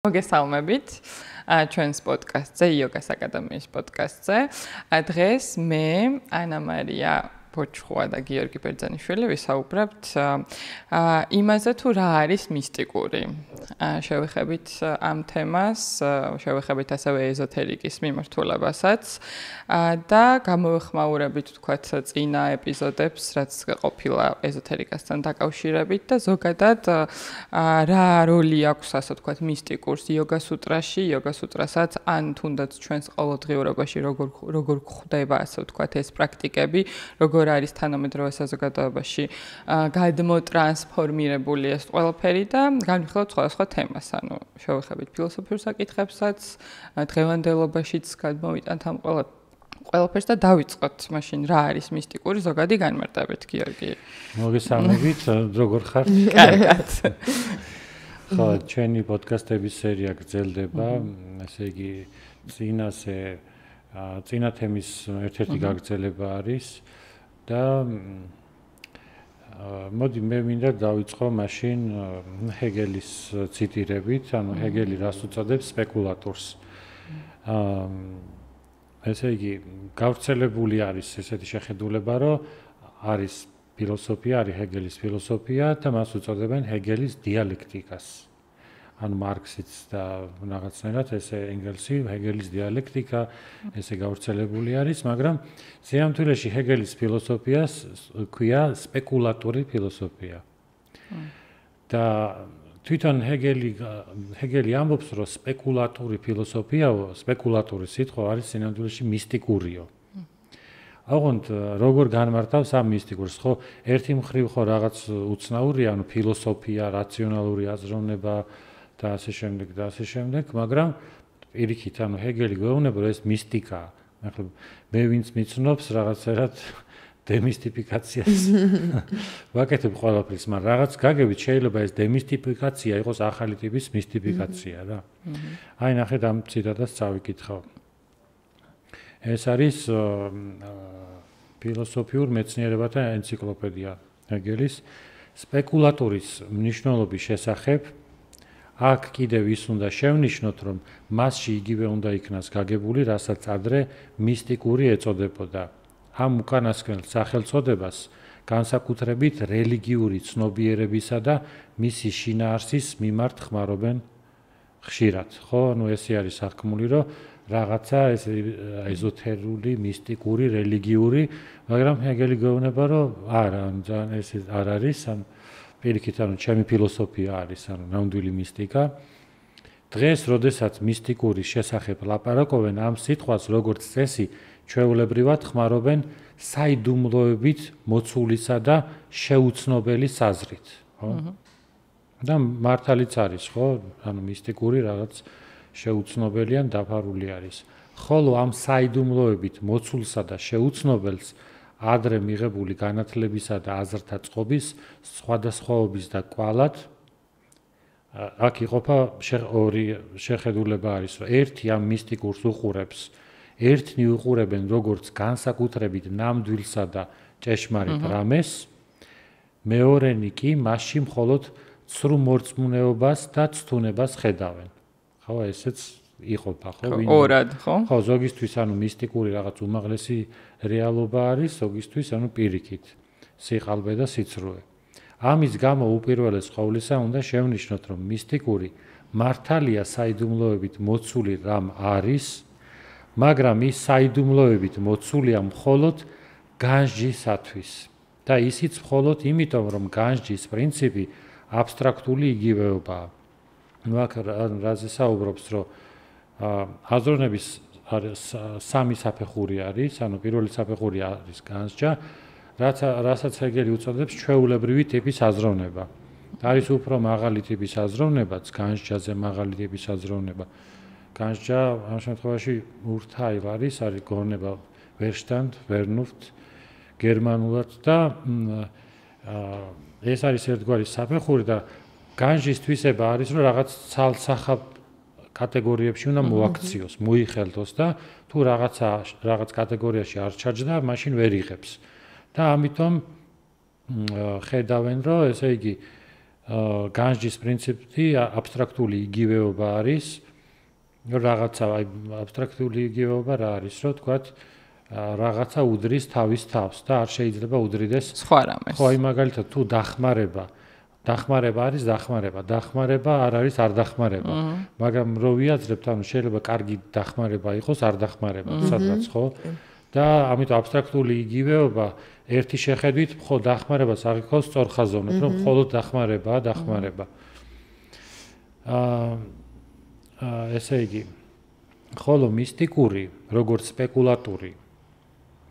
მოგესალმებით ჩვენს პოდკასტზე, იოგას აკადემიის პოდკასტზე. დღეს მე, ანა მარია ბოჩხუა და გიორგი ბერძენიშვილი ვისაუბრებთ იმაზე, თუ რა არის მისტიკური. შევეხებით ამ თემას, შევეხებით ასევე ეზოთერიკის მიმართულებასაც და გამოვეხმაურებით თქვათ წინა ეპიზოდებს, რაც ყოფილა ეზოთერიკასთან დაკავშირებით და ზოგადად რა როლი აქვს ასე თქვათ მისტიკურს იოგასუტრაში, იოგასუტრასაც ან თუნდაც ჩვენს ყოველდღიურობაში როგორ გვხვდება ასე თქვათ ეს პრაქტიკები, როგორ არის თანამედროვე საზოგადოებაში გადმოტრანსფორმირებული ეს ყველაფერი და განვიხილოთ სხვადასხვა თემას, ანუ შევეხებით ფილოსოფიურ საკითხებსაც, დღევანდელობაშიც გადმოვიტანთ ამ ყველაფერს და დავიწყოთ მაშინ რა არის მისტიკური ზოგადი განმარტებით, გიორგი. მოგესალმებით, როგორ ხართ? კარგად. ხო, ჩვენი პოდკასტების სერია გრძელდება, ესე იგი წინა თემის ერთ-ერთი გაგრძელება არის და მოდი მე მინდა დავიწყო მაშინ ჰეგელის ციტირებით, ანუ ჰეგელი რას უწოდებს სპეკულატორს. ესე იგი, გავრცელებული არის ესეთი შეხედულება, რომ არის ფილოსოფია, არის ჰეგელის ფილოსოფია და მას უწოდებენ ჰეგელის დიალექტიკას. ანუ მარქსიც და რაღაცნაირად ესე ენგელსი, ჰეგელის დიალექტიკა, ესე გავრცელებული არის, მაგრამ სიამთვილეში ჰეგელის ფილოსოფიას ქვია სპეკულატური ფილოსოფია. და თვითონ ჰეგელი ამბობს, რომ სპეკულატური ფილოსოფიაო, სპეკულატური სიტყვა არის სიამთვილეში მისტიკურიო. ოღონდ როგორ განმარტავს ამ მისტიკურს, ხო, ერთი მხრივ ხო რაღაც უცნაურია, ანუ ფილოსოფია, რაციონალური აზროვნება და ასე შემდეგ, მაგრამ პირიქით, ანუ ჰეგელი გვეუბნება, რომ ეს მისტიკაა. ახლა მე ვინც მიცნობს რაღაცერად დემისტიფიკაციას. ვაკეთებ ყველაფერს, მაგრამ რაღაც გაგებით შეიძლება ეს დემისტიფიკაცია იყოს ახალი ტიპის მისტიფიკაცია რა. აი ნახეთ ამ ციტატას წავიკითხავ. ეს არის ფილოსოფიურ მეცნიერებათა ენციკლოპედია ჰეგელის სპეკულატურის მნიშვნელობის შესახებ. აქ კიდევ ის უნდა შევნიშნოთ, რომ მასში იგივე უნდა იქნას გაგებული, რასაც ადრე მისტიკური ეწოდებოდა. ამ უკანასკნელ სახელწოდებას განსაკუთრებით რელიგიური ცნობიერებისა და მისი შინაარსის მიმართ ხმარობენ ხშირად. ხო, ანუ ესე არის აღქმული, რომ რაღაცა ეს ეზოთერული, მისტიკური, რელიგიური, მაგრამ ჰეგელი გვეუბნება, რომ არა, ძალიან ეს არ არის, ან პირიქით, ანუ ჩემი ფილოსოფია არის, ანუ ნამდვილი მისტიკა. დღეს, როდესაც მისტიკური შესახებ ლაპარაკობენ, ამ სიტყვას როგორც წესი, ჩვეულებრივად ხმარობენ საიდუმლოებით მოცულისა და შეუცნობელი საზრით, ხო? და მართალიც არის, ხო? ანუ მისტიკური რაღაც შეუცნობელი ან დაფარული არის. ხოლო ამ საიდუმლოებით მოცულსა და შეუცნობელს ადრე მიღებული განათლებისა და აზრთა წყობის სხვადასხვაობის და კვალად აქ იყოფა ორი შეხედულება არის, რომ ერთი ამ მისტიკურს უყურებს, ერთნი უყურებენ როგორც განსაკუთრებით ნამდვილსა და ჭეშმარიტ რამეს, მეორენი კი მასში მხოლოდ ცრუ მორწმუნეობას და ცთუნებას ხედავენ. ხო, ესეც იყოფა, ხო? ორად, ხო? ხო, ზოგისთვის ანუ მისტიკური რაღაც უმაღლესი რეალობა არის, ზოგისთვის ანუ პირიქით, სიყალბე და სიცრუე. ამის გამო უპირველეს ყოვლისა უნდა შევნიშნოთ, რომ მისტიკური მართალია საიდუმლოებით მოცული რამ არის, მაგრამ ის საიდუმლოებით მოცულია მხოლოდ განსჯისათვის. და ისიც მხოლოდ იმიტომ, რომ განსჯის პრინციპი აბსტრაქტული იგივეობაა. ნუ აქ რაზე საუბრობს, რომ აზროვნების სამი საფეხური არის, ანუ პირველი საფეხური არის განსჯა, რასაც ჰეგელი უწოდებს ჩვეულებრივი ტიპის აზროვნება. არის უფრო მაღალი ტიპის აზროვნებაც, განსჯაზე მაღალი ტიპის აზროვნება. განსჯა ამ შემთხვევაში ურთაილ არის გონება ვერშტანდ, ვერნუფტ, გერმანულად და ეს არის ერთგვარი საფეხური და განსჯის თვისება არის, რომ რაღაც ცალსახა კატეგორიებში უნდა მოაქციოს, მოიხელთოს და თუ რაღაც კატეგორიაში არ ჩაჯდა, მაშინ ვერ იღებს. და ამიტომ ხედავენ, რომ ესე იგი განსჯის პრინციპი აბსტრაქტული იგივეობა არის, რაღაცა აბსტრაქტული იგივეობა რა არის, რომ თქვათ რაღაცა უდრის თავის თავს და არ შეიძლება უდრიდეს სხვა რამეს. ხო, მაგალითად თუ დახმარება არის დახმარება არ არის არ დახმარება. მაგრამ რო ვიაზრებთ, ანუ შეიძლება კარგი დახმარება იყოს, არ დახმარება, სადღაც ხო? და ამიტომ აბსტრაქტული იგივეობა ერთი შეხედვით ხო დახმარებას აღიქოს სწორხაზოვნად, რომ მხოლოდ დახმარება. ესე იგი, ხოლო მისტიკური, როგორც სპეკულატური,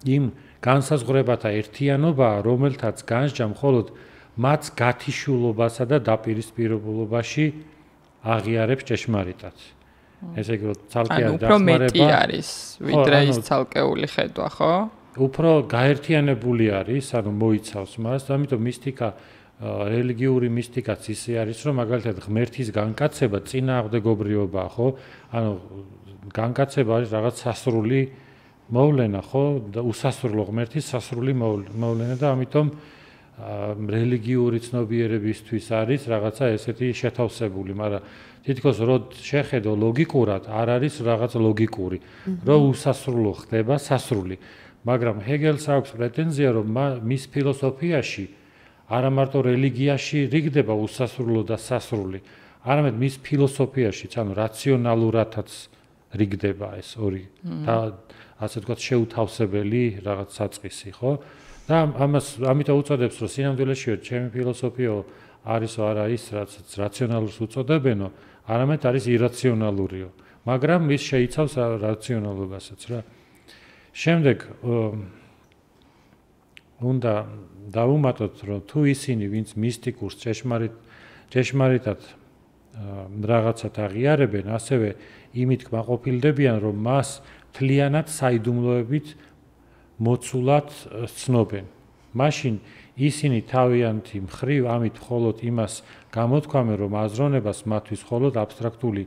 იმ განსაზღვრებათა ერთიანობაა, რომელთაც განსჯა მხოლოდ მათ გათიშულობასა და დაპირისპირებულობაში აღიარებს ჭეშმარიტად. ესე იგი, ცალკე დახმარება უფრო მეტი არის, ვიდრე ის ცალკეული ხედვა, ხო? უფრო გაერთიანებული არის, ანუ მოიცავს მას, ამიტომ მისტიკა რელიგიური მისტიკაც ისე არის, რომ მაგალითად ღმერთის განკაცება წინააღმდეგობრიობაა, ხო? ანუ განკაცება არის რაღაც სასრული მოვლენა, ხო? და უსასრულო ღმერთის სასრული მოვლენა და ამიტომ რელიგიური ცნობიერებისთვის არის რაღაცა ესეთი შეთავსებული, მაგრამ თითქოს რო შეხედო ლოგიკურად არ არის რაღაც ლოგიკური, რომ უსასრულო ხდება სასრული. მაგრამ ჰეგელს აქვს პრეტენზია, რომ მის ფილოსოფიაში არა მარტო რელიგიაში რიგდება უსასრულო და სასრული, არამედ მის ფილოსოფიაშიც, ანუ რაციონალურადაც რიგდება ეს ორი და ასე ვთქვათ შეუთავსებელი რაღაც საწყისი, ხო? და ამიტომ უწოდებს, რომ სინამდვილეშიო ჩემი ფილოსოფიო არისო არა ის, რაც რაციონალურს უწოდებენო, არამედ არის ირაციონალურიო, მაგრამ ის შეიცავს რაციონალობასაც რა. შემდეგ უნდა დავუმატოთ, რომ თუ ისინი, ვინც მისტიკურს ჭეშმარიტად რაღაცად აღიარებენ, ასევე იმით კმაყოფილდებიან, რომ მას მთლიანად საიდუმლოებით მოცულად ცნობენ. მაშინ ისინი თავიანთი მხრივ ამით მხოლოდ იმას გამოთქვამენ, რომ აზროვნებას მათთვის მხოლოდ აბსტრაქტული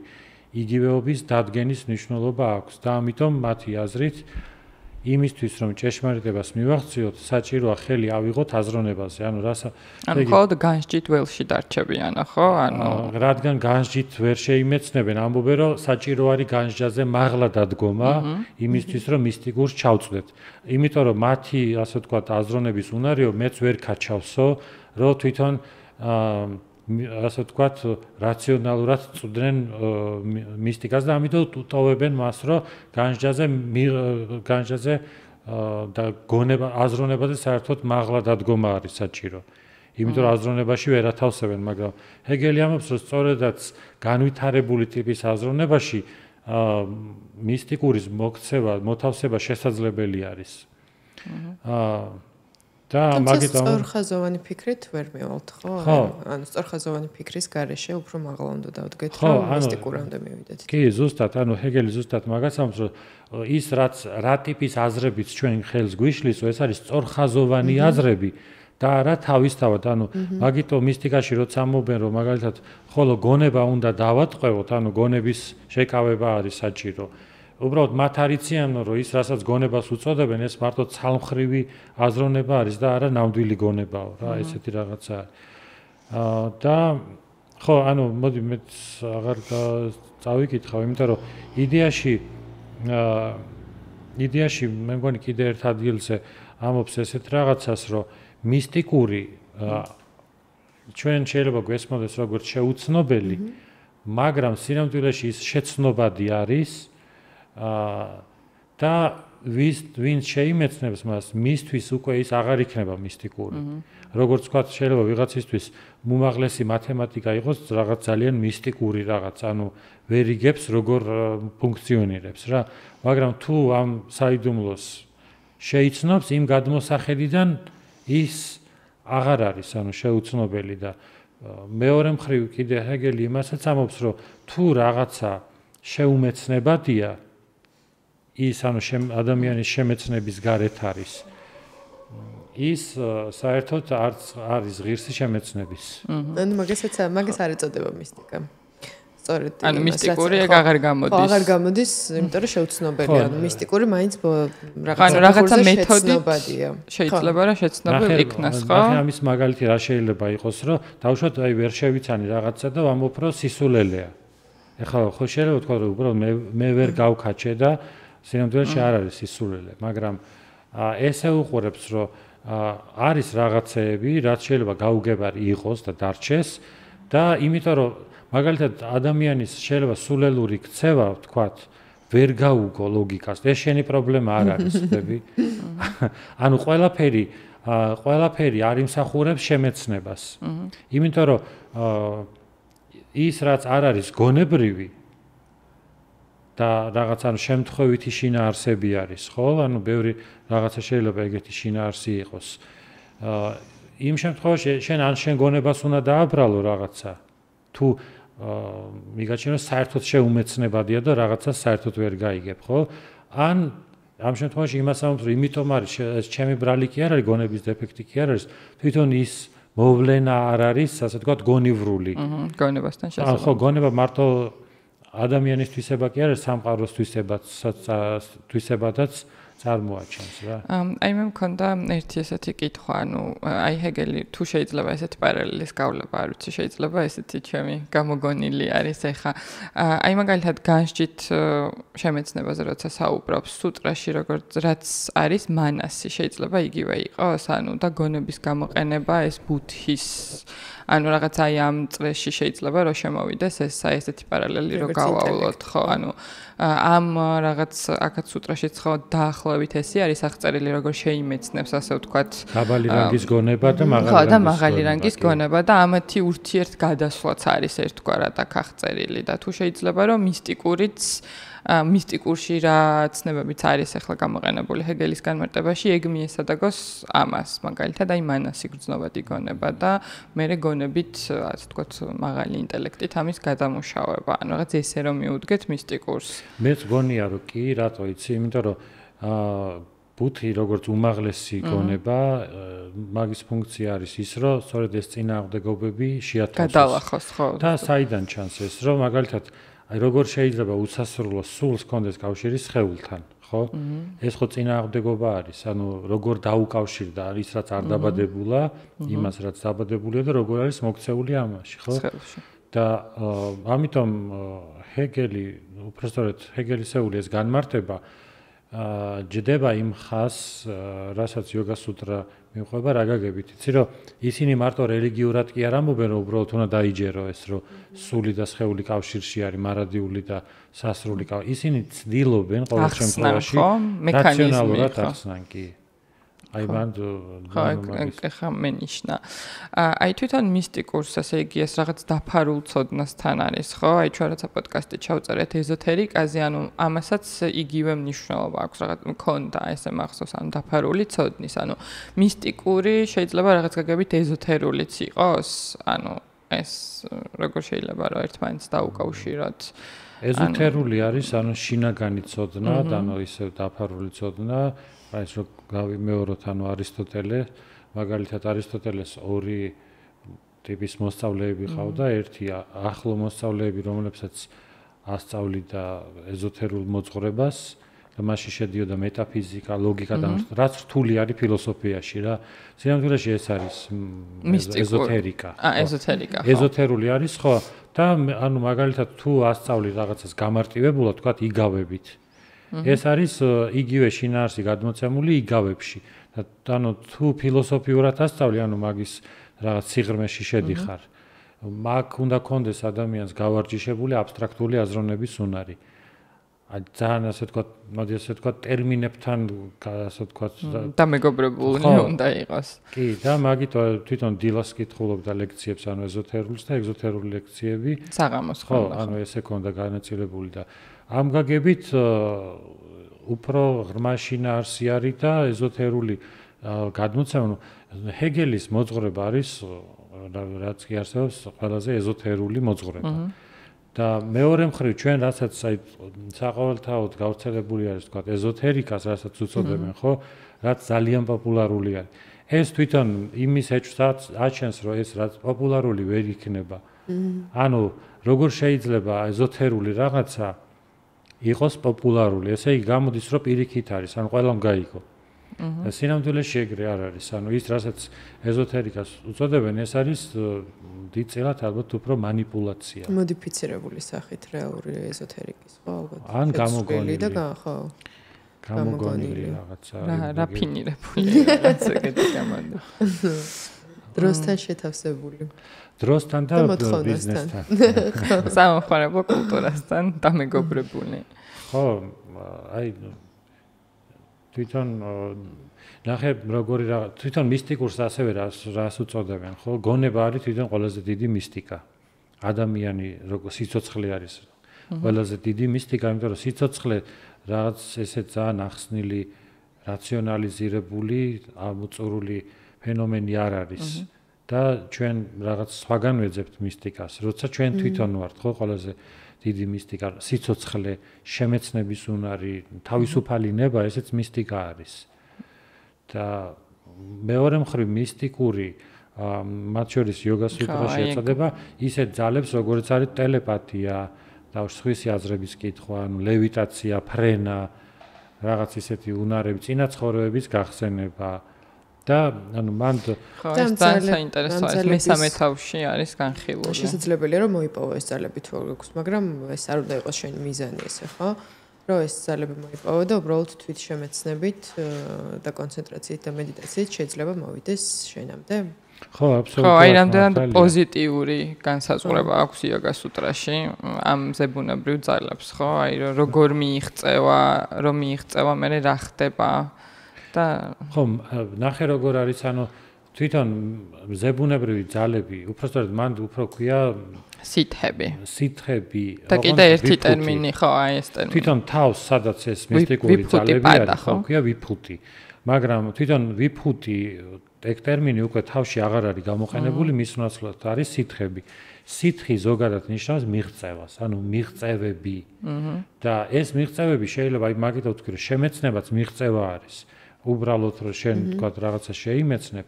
იგივეობის დადგენის მნიშვნელობა აქვს და ამიტომ მათი აზრით იმისთვის, რომ ჭეშმარიტებას მივახციოთ, საჭიროა ხელი ავიღოთ აზროვნებაზე. ანუ მხოლოდ განსჯით ველში დარჩებიანო, ხო? რადგან განსჯით ვერ შეიმეცნებენ, ამბობენ, რომ საჭირო არის განსჯაზე მაღლა დადგომა, იმისთვის, რომ მისტიკურს ჩავწვდეთ. იმიტომ რომ მათი, ასე ვთქვათ, აზროვნების უნარიო მეც ვერ გაჩავსო, რომ თვითონ ასე ვთქვათ, რაციონალურად წვდნენ მისტიკას და ამიტომ ტოვებენ მას, რომ განსჯაზე და გონება აზროვნებაზე საერთოდ მაღლა დადგომა არის საჭირო. იმიტომ რომ აზროვნებაში ვერ ათავსებენ, მაგრამ ჰეგელი ამბობს, რომ სწორედაც განვითარებული ტიპის აზროვნებაში მისტიკურის მოთავსება შესაძლებელი არის. და მაგიტომ სწორხაზოვანი ფიქრით ვერ მევალთ, ხო? ანუ სწორხაზოვანი ფიქრის გარეშე უფრო მაღლა უნდა დავდგეთ, რომ მისტიკურამდე მივიდეთ. კი, ზუსტად, ანუ ჰეგელი ზუსტად მაგას ამბობს, რომ ის რაც რა ტიპის აზრებით ჩვენ ხელს გვიშლის, ეს არის სწორხაზოვანი აზრები და არა თავისთავად, ანუ მაგიტო მისტიკაში როცა ამბობენ, რომ მაგალითად ხოლო გონება უნდა დავატყვევოთ, ანუ გონების შეკავება არის საჭირო. უბრალოდ მათ არიციან, რომ ის რასაც გონებას უწოდებენ, ეს მარტო ცალმხრივი აზროვნება არის და არა ნამდვილი გონებაო რა, ესეთი რაღაცა. და ხო, ანუ მოდი მეც აღარ წავიკითხავ, იმიტომ რომ იდეაში მე მგონი კიდე ერთ ადგილზე ამბობს ესეთ რაღაცას, რომ მისტიკური ჩვენ შეიძლება გვესმოდეს როგორც შეუცნობელი, მაგრამ სინამდვილეში ის შეცნობადი არის და ვინც შეიმეცნებს მას, მისთვის უკვე ის აღარ იქნება მისტიკური. როგორც ვთქვათ, შეიძლება ვიღაცისთვის უმაღლესი მათემატიკა იყოს რაღაც ძალიან მისტიკური რაღაც, ანუ ვერ იგებს როგორ ფუნქციონირებს რა, მაგრამ თუ ამ საიდუმლოს შეიცნობს, იმ გადმოსახედიდან ის აღარ არის, ანუ შეუცნობელი და მეორე მხრივ კიდე ჰეგელი იმასაც ამბობს, რომ თუ რაღაცა შეუმეცნებადია, ის ანუ ადამიანის შემეცნების გარეთ არის. ის საერთოდ არც არის ღირსი შემეცნების. ანუ მაგას არ ეწოდება მისტიკა. სწორედ ანუ მისტიკური ეგ აღარ გამოდის. ხო, აღარ გამოდის, იმიტომ რომ შეუცნობელია. ანუ მისტიკური მაინც რაღაცა მეთოდით შეიძლება რა შეცნობილ იქნას, ხო? ახლა ამის მაგალითი რა შეიძლება იყოს, რომ დავუშვათ აი ვერ შევიცანი რაღაცა და ვამბობ, რომ სისულელეა. ეხლა ხო შეიძლება ვთქვა, რომ უბრალოდ მე ვერ გავქაჩე და სინამდვილეში არ არის სისულელე, მაგრამ ესე უყურებს, რომ არის რაღაცეები, რაც შეიძლება გაუგებარი იყოს და დარჩეს და იმიტომ რომ მაგალითად ადამიანის შეიძლება სულელური ქცევა, ვთქვათ, ვერ გაუგო ლოგიკას. ეს შენი პრობლემა არ არის, ხდები? ანუ ყველაფერი არ იმსახურებს შემეცნებას. იმიტომ რომ ის რაც არ არის გონებრივი და რაღაც ანუ შემთხვევითი შინაარსები არის, ხო? ანუ ბევრი რაღაცა შეიძლება ეგეთი შინაარსი იყოს. იმ შემთხვევაში შენ გონებას უნდა დააბრალო რაღაცა. თუ მიგაჩნია საერთოდ შეუმეცნებადია და რაღაცა საერთოდ ვერ გაიგებ, ხო? ან ამ შემთხვევაში იმას ამბობ, რომ იმიტომ არის ეს ჩემი ბრალი კი არ არის, გონების დეფექტი კი არ არის, თვითონ ის მოვლენა არ არის, ასე ვთქვათ, გონივრული. გონებასთან შესაძლოა. ხო, გონება მარტო ადამიანის თვისება კი არის, სამყაროს თვისებადაც წარმოაჩენს რა. აი მე მქონდა ერთი ესეთი კითხვა, ანუ აი ჰეგელი თუ შეიძლება ესეთი პარალელის გავლება, არ ვიცი, შეიძლება ესეთი ჩემი გამოგონილი არის ეხა. აი მაგალითად განსჯით შემეცნებაზე როცა საუბრობს სუტრაში, როგორც რაც არის მანასი, შეიძლება იგივე იყოს, ანუ და გონების გამოყენება ეს ბუდჰის ანუ რაღაც აი ამ წრეში შეიძლება რომ შემოვიდეს ესეთი პარალელი რომ გავავლოთ, ხო, ანუ ამ რაღაც აქაც სუტრაშიც ხო დაახლოებით ესე არის აღწერილი როგორ შეიმეცნებს ასე ვთქვათ დაბალი რანგის გონება და მაღალი რანგის გონება და ამათი ურთიერთგადასვლაც არის ერთგვარად აქ აღწერილი და თუ შეიძლება რომ მისტიკურში რა ცნებებიც არის ახლა გამოყენებული ჰეგელის განმარტებაში ეგ მიესადაგოს ამას მაგალითად აი მანასი გრძნობადი გონება და მერე გონებით ასე ვთქვათ მაღალი ინტელექტით ამის გადამუშავება ანუ რაღაც ესე რომ მიუდგეთ მისტიკურს მეც გონია რომ კი რატო იცი იმიტომ რომ ბუთი როგორც უმაღლესი გონება მაგის ფუნქცია არის ის რომ სწორედ ეს წინააღმდეგობები შეათავსოს გადალახოს ხო და საიდან ჩანს ეს რომ მაგალითად აი როგორ შეიძლება უსასრულო სულს კონდეს კავშირი სხეულთან, ხო? ეს ხო წინააღმდეგობა არის, ანუ როგორ დაუკავშირდა ის რაც არ დაბადებულა, იმას რაც დაბადებულია და როგორ არის მოქცეული ამაში, ხო? და ამიტომ ჰეგელი, უბრალოდ ჰეგელისეული ეს განმარტება ჯდება იმ ხას, რასაც იოგა-სუტრა მიყვება რა გაგებით. იცი რომ ისინი მარტო რელიგიურად კი არ ამბობენ, რომ უბრალოდ უნდა დაიჯერო ეს, რომ სული და სხეული კავშირში არის, მარადიული და სასრული კავშირი. ისინი ცდილობენ ყოველ შემთხვევაში რაციონალურად ახსნან კი. აი მან ხა მენიშნა. აი თვითონ მისტიკურს ასე იგი ეს რაღაც დაფარულ ცოდნასთან არის, ხო? აი ჩვენ რაცა პოდკასტი ჩავწერეთ ეზოთერიკაზე, ანუ ამასაც იგივე მნიშვნელობა აქვს, რაღაც მქონდა ესე მახსოვს, ანუ დაფარული ცოდნის, ანუ მისტიკური შეიძლება რაღაც გაგებით ეზოთერულიც იყოს, ანუ ეს როგორ შეიძლება რომ ერთმანეთს დაუკავშიროთ. ეზოთერული არის, ანუ შინაგანი ცოდნა, ანუ ისე დაფარული ცოდნა. აი ეს რო გავიმეოროთ ანუ არისტოტელე, მაგალითად არისტოტელეს ორი ტიპის მოსწავლეები ყავდა, ერთი ახლო მოსწავლეები, რომლებსაც ასწავლიდა ეზოთერულ მოძღვრებას და მასში შედიოდა მეტაფიზიკა, ლოგიკა და რაც რთული არის ფილოსოფიაში რა. სინამდვილეში ეს არის ეზოთერიკა. ეზოთერიკა. ეზოთერული არის ხო? და ანუ მაგალითად თუ ასწავლი რაღაცას გამარტივებულად, თქვათ იგავებით. ეს არის იგივე შინაარსი გადმოცემული იგავებში. ანუ თუ ფილოსოფიურად ასწავლი, ანუ მაგის რაღაც სიღრმეში შედიხარ, მაგ უნდა კონდეს ადამიანს გავარჯიშებული აბსტრაქტული აზროვნების უნარი. ძალიან ასე ვთქვათ, მოდი ასე ვთქვათ, ტერმინებთან ასე ვთქვათ დამეგობრებული უნდა იყოს. კი, და მაგით თვითონ დილას კითხულობდა ლექციებს, ანუ ეზოთერულს და ეგზოთერული ლექციები. საღამოს ხო, ანუ ესე ქონდა განაწილებული და ამ გაგებით უფრო ღრმა შინაარსი არის და ეზოთერული გადმოცემა ჰეგელის მოძღვრება არის რაც კი არსებობს ყველაზე ეზოთერული მოძღვრება. და მეორე მხრივ ჩვენ რასაც აი საყოველთაოდ გავრცელებული არის თქვა ეზოთერიკას რასაც უწოდებენ ხო რაც ძალიან პოპულარული არის. ეს თვითონ იმის ეჭვსაც აჩენს რომ ეს რაც პოპულარული ვერ იქნება ანუ როგორ შეიძლება ეზოთერული რაღაცა იყოს პოპულარული, ესე იგი გამოდის რომ პირიქით არის, ანუ ყველამ გაიგო. სინამდვილეში ეგრე არ არის, ანუ ის რასაც ეზოთერიკას უწოდებენ, ეს არის დიდწილად ალბათ უფრო манипуляცია. მოდიფიცირებული სახით რეალური ეზოთერიკის, ხო, ალბათ. ან გამოგონილი და ხო. გამოგონილი რაღაცა. რაფინირებული რაღაცა ეგეთი გამოდი. დროსთან შეთავსებული. დროსთან და ბიზნესთან. სამხარებლო კულტურასთან დამეგობრებული. ხო, აი თვითონ ნახე როგორი რაღაც თვითონ მისტიკურს ასევე რას უწოდებენ, ხო? გონება არის თვითონ ყველაზე დიდი მისტიკა. ადამიანი როგორ სიცოცხლე არის ყველაზე დიდი მისტიკა, იმიტომ რომ სიცოცხლე რაღაც ესე ძალიან ახსნილი, რაციონალიზირებული, ამოწურული ფენომენი არ არის. და ჩვენ რაღაც სხვაგან ვეძებთ მისტიკას, როცა ჩვენ თვითონ ვართ, ხო, ყველაზე დიდი მისტიკა, სიცოცხლე, შემეცნების უნარი, თავისუფალი ნება, ესეც მისტიკა არის. და მეორე მხრივ მისტიკური, მათ შორის იოგას სუტრაში ეწოდება, ისეთ ძალებს, როგორც არის ტელეპათია, და სხვისი აზრების კითხვა, ანუ ლევიტაცია, ფრენა, რაღაც ისეთი უნარები, წინაცხოვრებების გახსენება. და ანუ მან ძალიან საინტერესოა ეს მესამე თავში არის განხილული. შესაძლებელია რომ მოიპოვო ეს ძალები თუ არ გვაქვს, მაგრამ ეს არ უნდა იყოს შენი მიზანი ესე, ხო? რომ ეს ძალები მოიპოვო და უბრალოდ თვით შემეცნებით და კონცენტრაციით და მედიტაციით შეიძლება მოვიდეს შენამდე. ხო, აბსოლუტურად. ხო, აი რამდენად პოზიტიური განსაზღვრება აქვს იოგას სუტრაში ამ ზებუნებრივ ძალებს, ხო? აი როგორ მიიღწევა, რომ მიიღწევა, მე რა ხდება. და ხო, ნახე როგორ არის, ანუ თვითონ ზებუნებრივი ძალები, უბრალოდ მან უფრო ქვია სითხები. სითხები. და კიდე ერთი ტერმინი, ხო, აი ეს ტერმინი. თვითონ თავს, სადაც ეს მისტიკური ძალები არის, ხო, ქვია ვიფუტი. მაგრამ თვითონ ვიფუტი ეგ ტერმინი უკვე თავში აღარ არის გამოყენებული, მის ნაცვლად არის სითხები. სითხი ზოგადად ნიშნავს მიღწევას, ანუ მიღწევები. და ეს მიღწევები შეიძლება აი მაგით ვთქვი, რომ შემეცნებაც მიღწევა არის. უბრალოდ რომ შენ თქვა რაღაცა შეიმეცნებ,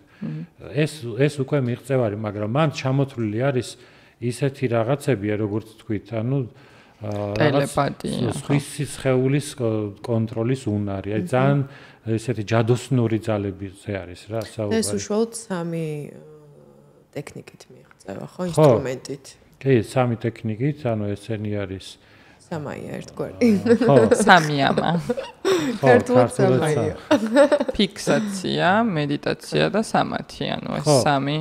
ეს უკვე მიღწევა არის, მაგრამ მან ჩამოთვლილი არის ისეთი რაღაცებია, როგორც თქვით, ანუ ტელეპათია, სხვისი სხეულის კონტროლის უნარი, აი ძალიან ესეთი ჯადოსნური ძალებზე არის რა საუბარი. ეს უშუალოდ სამი ტექნიკით მიღწევა, ხო, ინსტრუმენტით. კი, სამი ტექნიკით, ანუ ესენი არის სამაია ერთგვარი. ხო, სამიამა. ქართულად სამაია. ფიქსაცია, მედიტაცია და სამათი, ანუ ეს სამი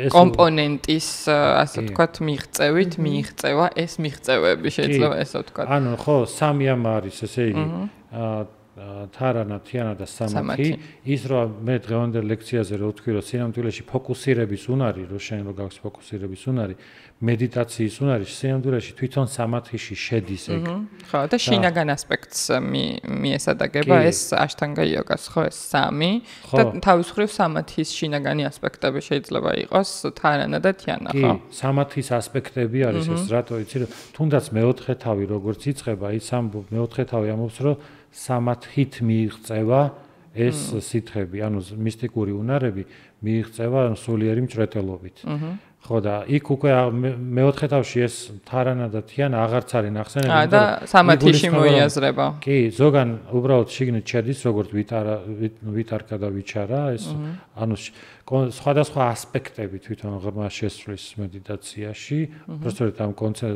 კომპონენტის, ასე ვთქვათ, მიღწევით მიიღწევა ეს მიღწევები, შეიძლება ესე ვთქვათ. ანუ ხო, სამიამა არის, ესე იგი, თარანა, თიანა და სამათი. ის რომ მე დღევანდელ ლექციაზე რო ვთქვი, რომ სინამდვილეში ფოკუსირების უნარი, რო შენ რო გაქვს ფოკუსირების უნარი, მედიტაციის უნარი, სინამდვილეში თვითონ სამათიში შედის ეგ. ხო, და შინაგან ასპექტს მიესადაგება ეს აშტანგა იოგას, ხო, ეს სამი და თავის მხრივ სამათის შინაგანი ასპექტები შეიძლება იყოს თარანა და თიანა, ხო? კი, სამათის ასპექტები არის ეს, რატო იცი, რომ თუნდაც მეოთხე თავი როგორც იწყება, ის მეოთხე თავი ამბობს, რომ სამათით მიიღწევა ეს სითხები, ანუ მისტიკური უნარები მიიღწევა სულიერი მჭრეტელობით. ხო და იქ უკვე მეოთხე თავში ეს თარანა და თიანა აღარც არის ნახსენები და სამათიში მოიაზრება. კი, ზოგან უბრალოდ შიგნით შედის როგორც ვითარკა და ვიჩარა, ეს ანუ სხვადასხვა ასპექტები თვითონ ღრმა შესვლის მედიტაციაში, უბრალოდ ამ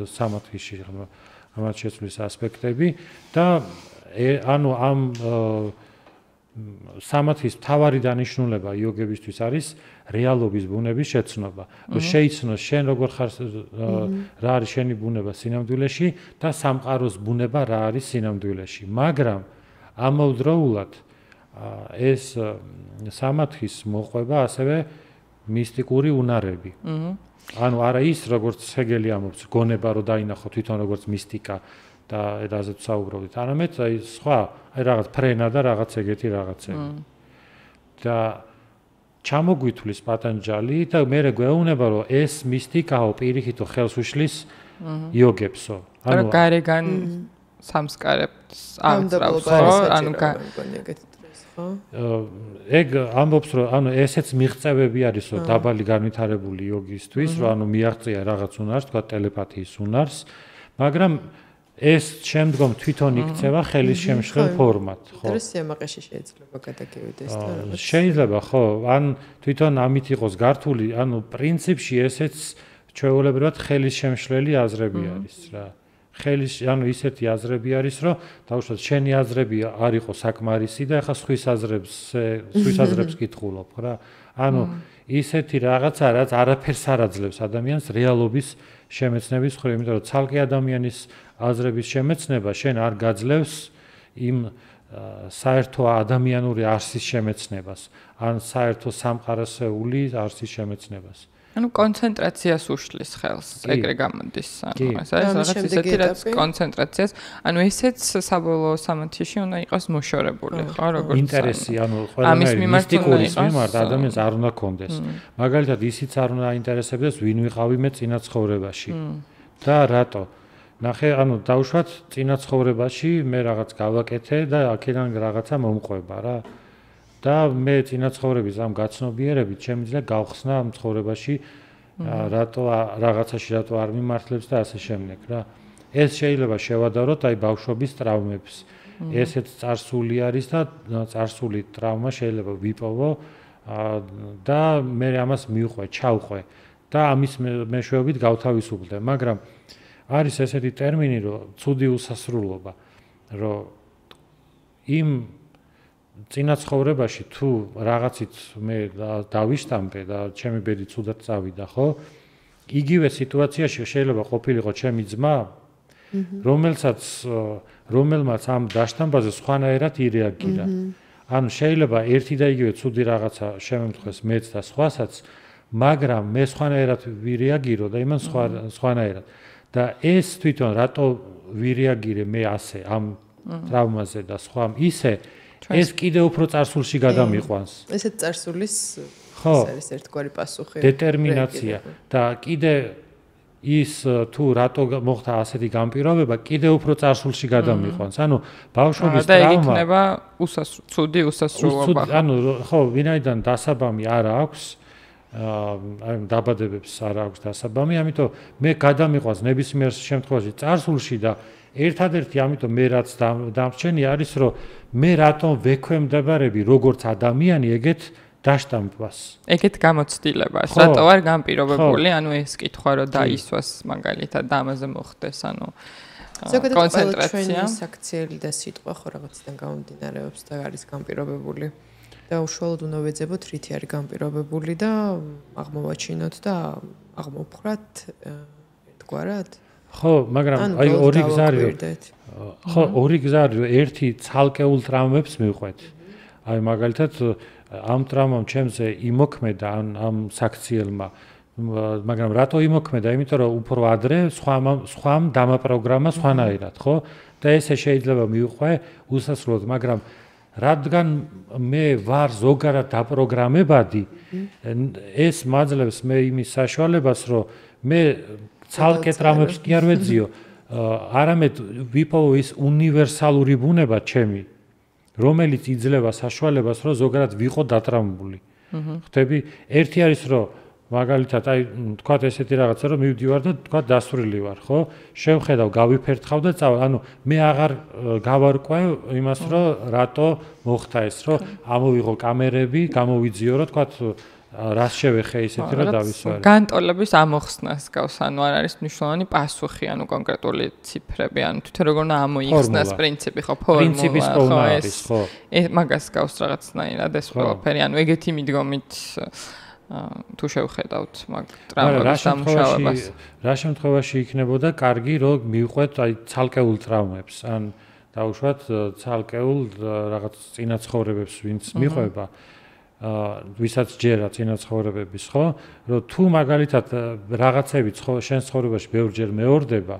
სამათიში ღრმა შესვლის ასპექტები და ანუ ამ სამათის მთავარი დანიშნულება იოგებისთვის არის რეალობის ბუნების შეცნობა. შეიცნოს შენ როგორ ხარ, რა არის შენი ბუნება სინამდვილეში და სამყაროს ბუნება რა არის სინამდვილეში. მაგრამ ამავდროულად ეს სამათის მოყვება ასევე მისტიკური უნარები. ანუ არა ის როგორც ჰეგელი ამბობს, გონება რო დაინახო თვითონ როგორც მისტიკა და რაზეც საუბრობთ, არამედ აი სხვა, აი რაღაც ფრენა და რაღაც ეგეთი რაღაცები. და ჩამოგვითვლის პატანჯალი და მე გვეუბნება, რომ ეს მისტიკაო პირიქითო ხელს უშლის იოგებსო. ანუ გარეგან სამსკარებს აღწევს, ანუ ხო? ეგ ამბობს რომ ანუ ესეც მიღწევები არის რომ დაბალი განვითარებული იოგისთვის, რომ ანუ მიაღწია რაღაც უნარს, თქვა ტელეპათიის უნარს, მაგრამ ეს შემდგომ თვითონ იქცევა ხელის შემშლელ ფორმად, ხო? ეს სიამაყეში შეიძლება გადაგივიდეს და რაღაც. შეიძლება, ხო, ან თვითონ ამით იყოს გართული, ანუ პრინციპში ესეც ჩვეულებრივად ხელის შემშლელი აზრები არის რა. ხელის, ანუ ისეთი აზრები არის, რომ დაუშვათ შენი აზრები არ იყო საკმარისი და ეხლა სხვის აზრებს კითხულობ რა. ანუ ისეთი რაღაცა, რაც არაფერს არ აძლევს ადამიანს რეალობის შემეცნების მხრივ, იმიტომ რომ ცალკე ადამიანის აზრების შემეცნება შენ არ გაძლევს იმ საერთო ადამიანური არსის შემეცნებას, ან საერთო სამყაროსეული არსის შემეცნებას. ანუ კონცენტრაციას უშლის ხელს, ეგრე გამოდის, ანუ ეს არის რაღაც ისეთი რაც კონცენტრაციას, ანუ ესეც საბოლოო სამათში უნდა იყოს მოშორებული, ხო, როგორც ინტერესი, ანუ ყველანაირი მისტიკურის მიმართ ადამიანს არ უნდა კონდეს. მაგალითად, ისიც არ უნდა აინტერესებდეს, ვინ ვიყავი მე წინა ცხოვრებაში და რატო. ნახე, ანუ დავუშვათ წინა ცხოვრებაში მე რაღაც გავაკეთე და აქედან რაღაცა მომყვება რა. და მე წინა ცხოვრების ამ გაცნობიერებით შემიძლია გავხსნა ამ ცხოვრებაში რატო რაღაცაში რატო არ მიმართლებს და ასე შემდეგ რა. ეს შეიძლება შევადაროთ აი ბავშვობის ტრავმებს. ესეც წარსული არის და წარსული ტრავმა შეიძლება ვიპოვო და მე ამას მივყვე, ჩავყვე და ამის მეშვეობით გავთავისუფლდე, მაგრამ არის ესეთი ტერმინი, რომ ცუდი უსასრულობა, რომ იმ წინა ცხოვრებაში თუ რაღაცით მე დავიშტამპე და ჩემი ბედი ცუდად წავიდა, ხო? იგივე სიტუაციაში შეიძლება ყოფილიყო ჩემი ძმა, რომელმაც ამ დაშტამბაზე სხვანაირად ირეაგირა. ანუ შეიძლება ერთი და იგივე ცუდი რაღაცა შემემთხვეს მეც და სხვასაც, მაგრამ მე სხვანაირად ვირეაგირო და იმან სხვანაირად. და ეს თვითონ რატო ვირეაგირე მე ასე ამ ტრავმაზე და სხვა ისე ეს კიდე უფრო წარსულში გადამიყვანს. ესეც წარსულის არის ერთგვარი პასუხი. დეტერმინაცია და კიდე ის თუ რატო მოხდა ასეთი განპირობება, კიდე უფრო წარსულში გადამიყვანს. ანუ ბავშვობის ტრავმა და იქნება ცუდი უსასრულობა. ანუ ხო, ვინაიდან დასაბამი არ აქვს, აი დაბადებებს არ აქვს დასაბამი, ამიტომ მე გადამიყვანს ნებისმიერ შემთხვევაში წარსულში და ერთადერთი ამიტომ მე რაც დამრჩენი არის, რომ მე რატომ ვექვემდებარები როგორც ადამიანი ეგეთ დაშტამპვას. ეგეთ გამოცდილებას, რატო არ განპირობებული, ანუ ეს კითხვა რომ დაისვას მაგალითად და ამაზე მოხდეს, ანუ კონცენტრაცია. საქციელი და სიტყვა ხო რაღაციდან გამომდინარეობს და არის განპირობებული. და უშუალოდ უნდა ვეძებოთ რითი არის განპირობებული და აღმოვაჩინოთ და აღმოვფხრათ ერთგვარად. ხო, მაგრამ აი ორი გზა არის. ხო, ორი გზა არის, ერთი ცალკეულ ტრავმებს მივყვეთ. აი მაგალითად ამ ტრავმამ ჩემზე იმოქმედა ამ საქციელმა, მაგრამ რატო იმოქმედა? იმიტომ რომ უფრო ადრე სხვამ დამაპროგრამა სხვანაირად, ხო? და ესე შეიძლება მივყვე უსასრულოდ, მაგრამ რადგან მე ვარ ზოგადად დაპროგრამებადი, ეს მაძლევს მე იმის საშუალებას, რომ მე ცალკე ტრავმებს კი არ ვეძიო, არამედ ვიპოვო ის უნივერსალური ბუნება ჩემი, რომელიც იძლევა საშუალებას, რომ ზოგადად ვიყო დატრამებული. ხვდები? ერთი არის, რომ მაგალითად, აი, თქვათ ესეთი რაღაცა, რომ მივდივარ და თქვათ დასვრილი ვარ, ხო? შევხედავ, გავიფერთხავ და წავალ. ანუ მე აღარ გავარკვე იმას, რომ რატო მოხდა ეს, რომ ამოვიღო კამერები, გამოვიძიო, რომ თქვათ რას შევეხე ისეთი რა დავისვარე. განტოლების ამოხსნას გავს, ანუ არ არის მნიშვნელოვანი პასუხი, ანუ კონკრეტული ციფრები, ანუ თვითონ როგორ უნდა ამოიხსნას პრინციპი, ხო, ფორმულა, პრინციპის პოვნა არის, ხო. მაგას გავს რაღაცნაირად ეს ყველაფერი, ანუ ეგეთი მიდგომით თუ შევხედავთ მაგ ტრავმების დამუშავებას. რა შემთხვევაში იქნებოდა კარგი, რომ მივყვეთ აი ცალკეულ ტრავმებს, ან დაუშვათ ცალკეულ რაღაც წინაცხოვრებებს, ვინც მიყვება. ვისაც ჯერა წინაცხოვრებების, ხო? რომ თუ მაგალითად რაღაცებიც ხო შენ ცხოვრებაში ბევრჯერ მეორდება,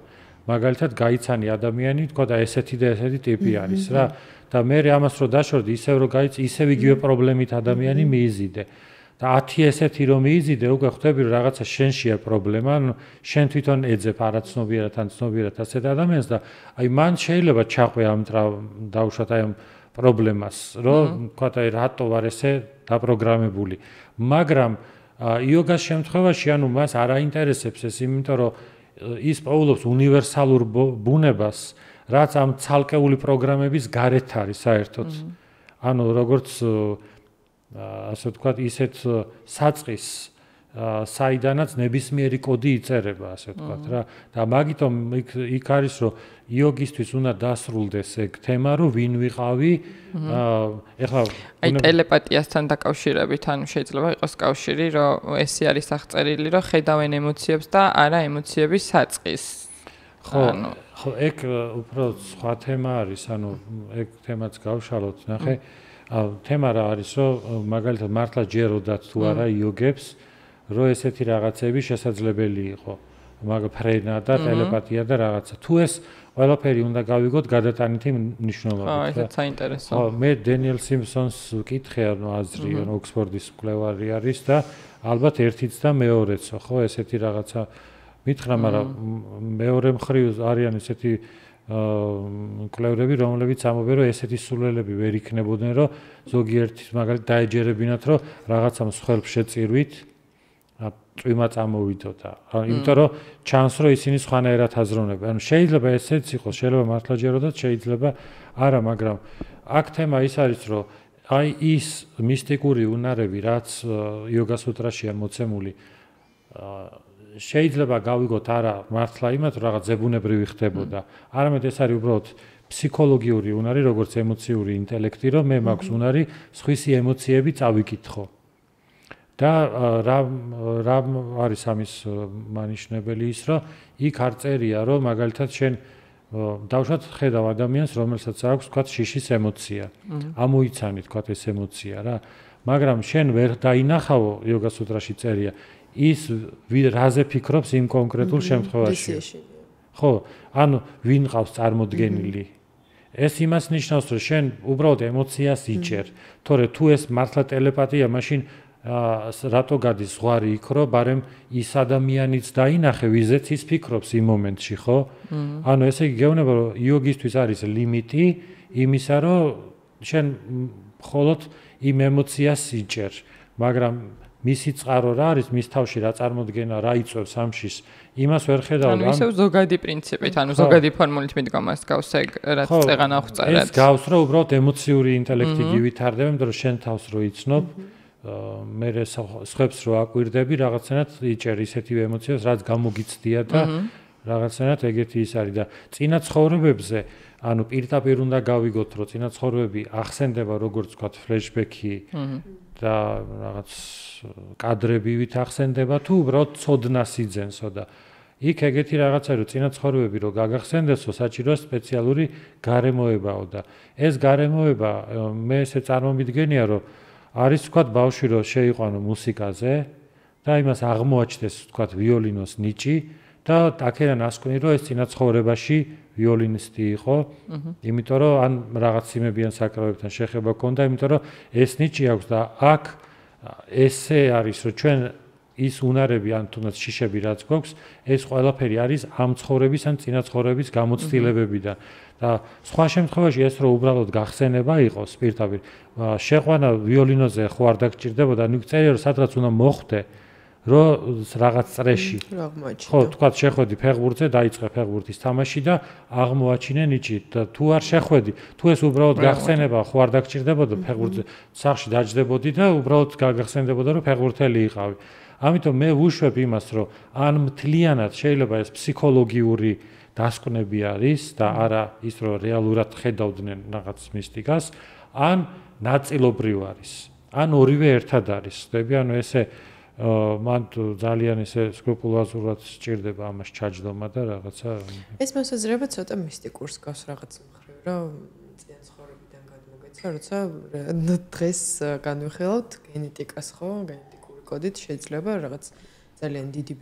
მაგალითად გაიცანი ადამიანი, თქო და ესეთი და ესეთი ტიპი არის რა. და მე ამას რო დაშორდი, ისევ რო ისევ იგივე პრობლემით ადამიანი მიიზიდე. და 10 ესეთი რომ მიიზიდე, უკვე ხვდები რომ რაღაცა შენშია პრობლემა, ანუ შენ თვითონ ეძებ არაცნობიერად ან ცნობიერად ასეთ ადამიანს და აი მან შეიძლება ჩაყვე ამ დაუშვათ აი ამ პრობლემას, რომ თქვათ აი რატო ვარ ესე დაპროგრამებული. მაგრამ იოგას შემთხვევაში ანუ მას არ აინტერესებს ეს, იმიტომ რომ ის პოულობს უნივერსალურ ბუნებას, რაც ამ ცალკეული პროგრამების გარეთ არის საერთოდ. ანუ როგორც ასე ვთქვათ, ისეთ საწყის საიდანაც ნებისმიერი კოდი იწერება, ასე ვთქვათ რა. და მაგიტომ იქ არის, რომ იოგისთვის უნდა დასრულდეს ეგ თემა, რომ ვინ ვიყავი. ეხლა აი ტელეპათიასთან დაკავშირებით, ანუ შეიძლება იყოს კავშირი, რომ ესე არის აღწერილი, რომ ხედავენ ემოციებს და არა ემოციების საწყის. ხო, ეგ უფრო სხვა თემა არის, ანუ ეგ თემაც გავშალოთ, ნახე. თემა რა არის, რომ მაგალითად მართლა ჯეროდათ თუ არა იოგებს, რომ ესეთი რაღაცები შესაძლებელი იყო. ფრენა და ტელეპათია და რაღაცა. თუ ეს ყველაფერი უნდა გავიგოთ გადატანითი მნიშვნელობით. ესეც საინტერესო. მე დენიელ სიმპსონს ვკითხე, ანუ აზრი, ანუ ოქსფორდის მკვლევარი არის და ალბათ ერთიც და მეორეც, ხო, ესეთი რაღაცა მითხრა, მაგრამ მეორე მხრივ არიან ესეთი მკვლევრები, რომლებიც ამბობენ, რომ ესეთი სულელები ვერ იქნებოდნენ, რომ ზოგიერთი მაგალითად დაეჯერებინათ, რომ რაღაცა მსხვერპლ შეწირვით წვიმა წამოვიდოდა. იმიტომ რომ ჩანს, რომ ისინი სხვანაირად აზროვნებენ. ანუ შეიძლება ესეც იყოს, შეიძლება მართლა ჯეროდათ, შეიძლება არა, მაგრამ აქ თემა ის არის, რომ აი ის მისტიკური უნარები, რაც იოგასუტრაშია მოცემული, შეიძლება გავიგოთ არა მართლა იმათ, რომ რაღაც ზებუნებრივი ხდებოდა. არამედ ეს არის უბრალოდ ფსიქოლოგიური უნარი, როგორც ემოციური ინტელექტი, რომ მე მაქვს უნარი სხვისი ემოციები წავიკითხო. და რა არის ამის მანიშნებელი ის, რომ იქ არ წერია, რომ მაგალითად შენ დავუშვათ ხედავ ადამიანს, რომელსაც აქვს, თქვათ, შიშის ემოცია. ამოიცანი, თქვათ, ეს ემოცია რა. მაგრამ შენ ვერ დაინახავ იოგასუტრაში წერია ის რაზე ფიქრობს იმ კონკრეტულ შემთხვევაში. ხო, ანუ ვინ ყავს წარმოდგენილი. ეს იმას ნიშნავს, რომ შენ უბრალოდ ემოციას იჭერ. თორე თუ ეს მართლა ტელეპათია, მაშინ რატო გადის ზღვარი იქ, რომ ბარემ ის ადამიანიც დაინახე, ვიზეც ის ფიქრობს იმ მომენტში, ხო? ანუ ესე იგი გეუბნება, რომ იოგისთვის არის ლიმიტი იმისა, რომ შენ მხოლოდ იმ ემოციას იჭერ, მაგრამ მისი წყარო რა არის, მის თავში რა წარმოდგენა, რა იწვევს ამშის, იმას ვერ ხედავ. ანუ ისევ ზოგადი პრინციპით, ანუ ზოგადი ფორმულით მიდგომას გავს ეგ, რაც წეღანა აღწერეთ. ეს გავს, რომ უბრალოდ ემოციური ინტელექტი გივითარდება, იმიტომ რომ შენ თავს რო იცნობ, მე სხვებს რო აკვირდები, რაღაცნაირად იჭერ ისეთი ემოციას, რაც გამოგიცდია და რაღაცნაირად ეგეთი ის არის და წინა ცხოვრებებზე, ანუ პირდაპირ უნდა გავიგოთ, რომ წინა ცხოვრებები ახსენდება, როგორც ვთქვათ, ფლეშბექი და რაღაც კადრებივით ახსენდება, თუ უბრალოდ ცოდნას იძენსო და იქ ეგეთი რაღაცა რომ წინა ცხოვრებები რო გაგახსენდესო, საჭიროა სპეციალური გარემოებაო და ეს გარემოება მე ესე წარმომიდგენია, რომ არის ვთქვათ ბავშვი რო შეიყვანო მუსიკაზე და იმას აღმოაჩნდეს ვთქვათ ვიოლინოს ნიჭი და აქედან ასკვნი რომ ეს წინა ცხოვრებაში ვიოლინისტი იყო, იმიტომ რომ ან რაღაც სიმებიან საკრავებთან შეხება ჰქონდა, იმიტომ რომ ეს ნიჭი აქვს და აქ ესე არის რომ ჩვენ ის უნარები ან თუნდაც შიშები რაც გვაქვს, ეს ყველაფერი არის ამ ცხოვრების ან წინა ცხოვრების გამოცდილებებიდან. და სხვა შემთხვევაში ეს რო უბრალოდ გახსენება იყოს პირდაპირ, შეყვანა ვიოლინოზე ხო არ დაგჭირდებოდა, ნუ წერია რომ სადღაც უნდა მოხვდე, რომ რაღაც წრეში. ხო, თქვათ შეხვედი ფეხბურთზე, დაიწყე ფეხბურთის თამაში და აღმოაჩინე ნიჭი და თუ არ შეხვედი, თუ ეს უბრალოდ გახსენება ხო არ დაგჭირდებოდა ფეხბურთზე, სახში დაждდებოდი და უბრალოდ გაგახსენდებოდა რომ ფეხბურთელი იყავი. ამიტომ მე ვუშვებ იმას, რომ ან მთლიანად შეიძლება ეს ფსიქოლოგიური დასკვნები არის და არა ის რომ რეალურად ხედავდნენ რაღაც მისტიკას, ან ნაწილობრივ არის. ან ორივე ერთად არის. ხდები, ანუ ესე მან ძალიან ესე სკრუპულოზურად სჭირდება ამას ჩაჯდომა და რაღაცა. ეს მოსაზრება ცოტა მისტიკურს გავს რაღაც მხრივ, რომ წინა ცხოვრებიდან გადმოგეცა, როცა დღეს განვიხილავთ გენეტიკას, ხო, გენეტიკური კოდით შეიძლება რაღაც ძალიან დიდი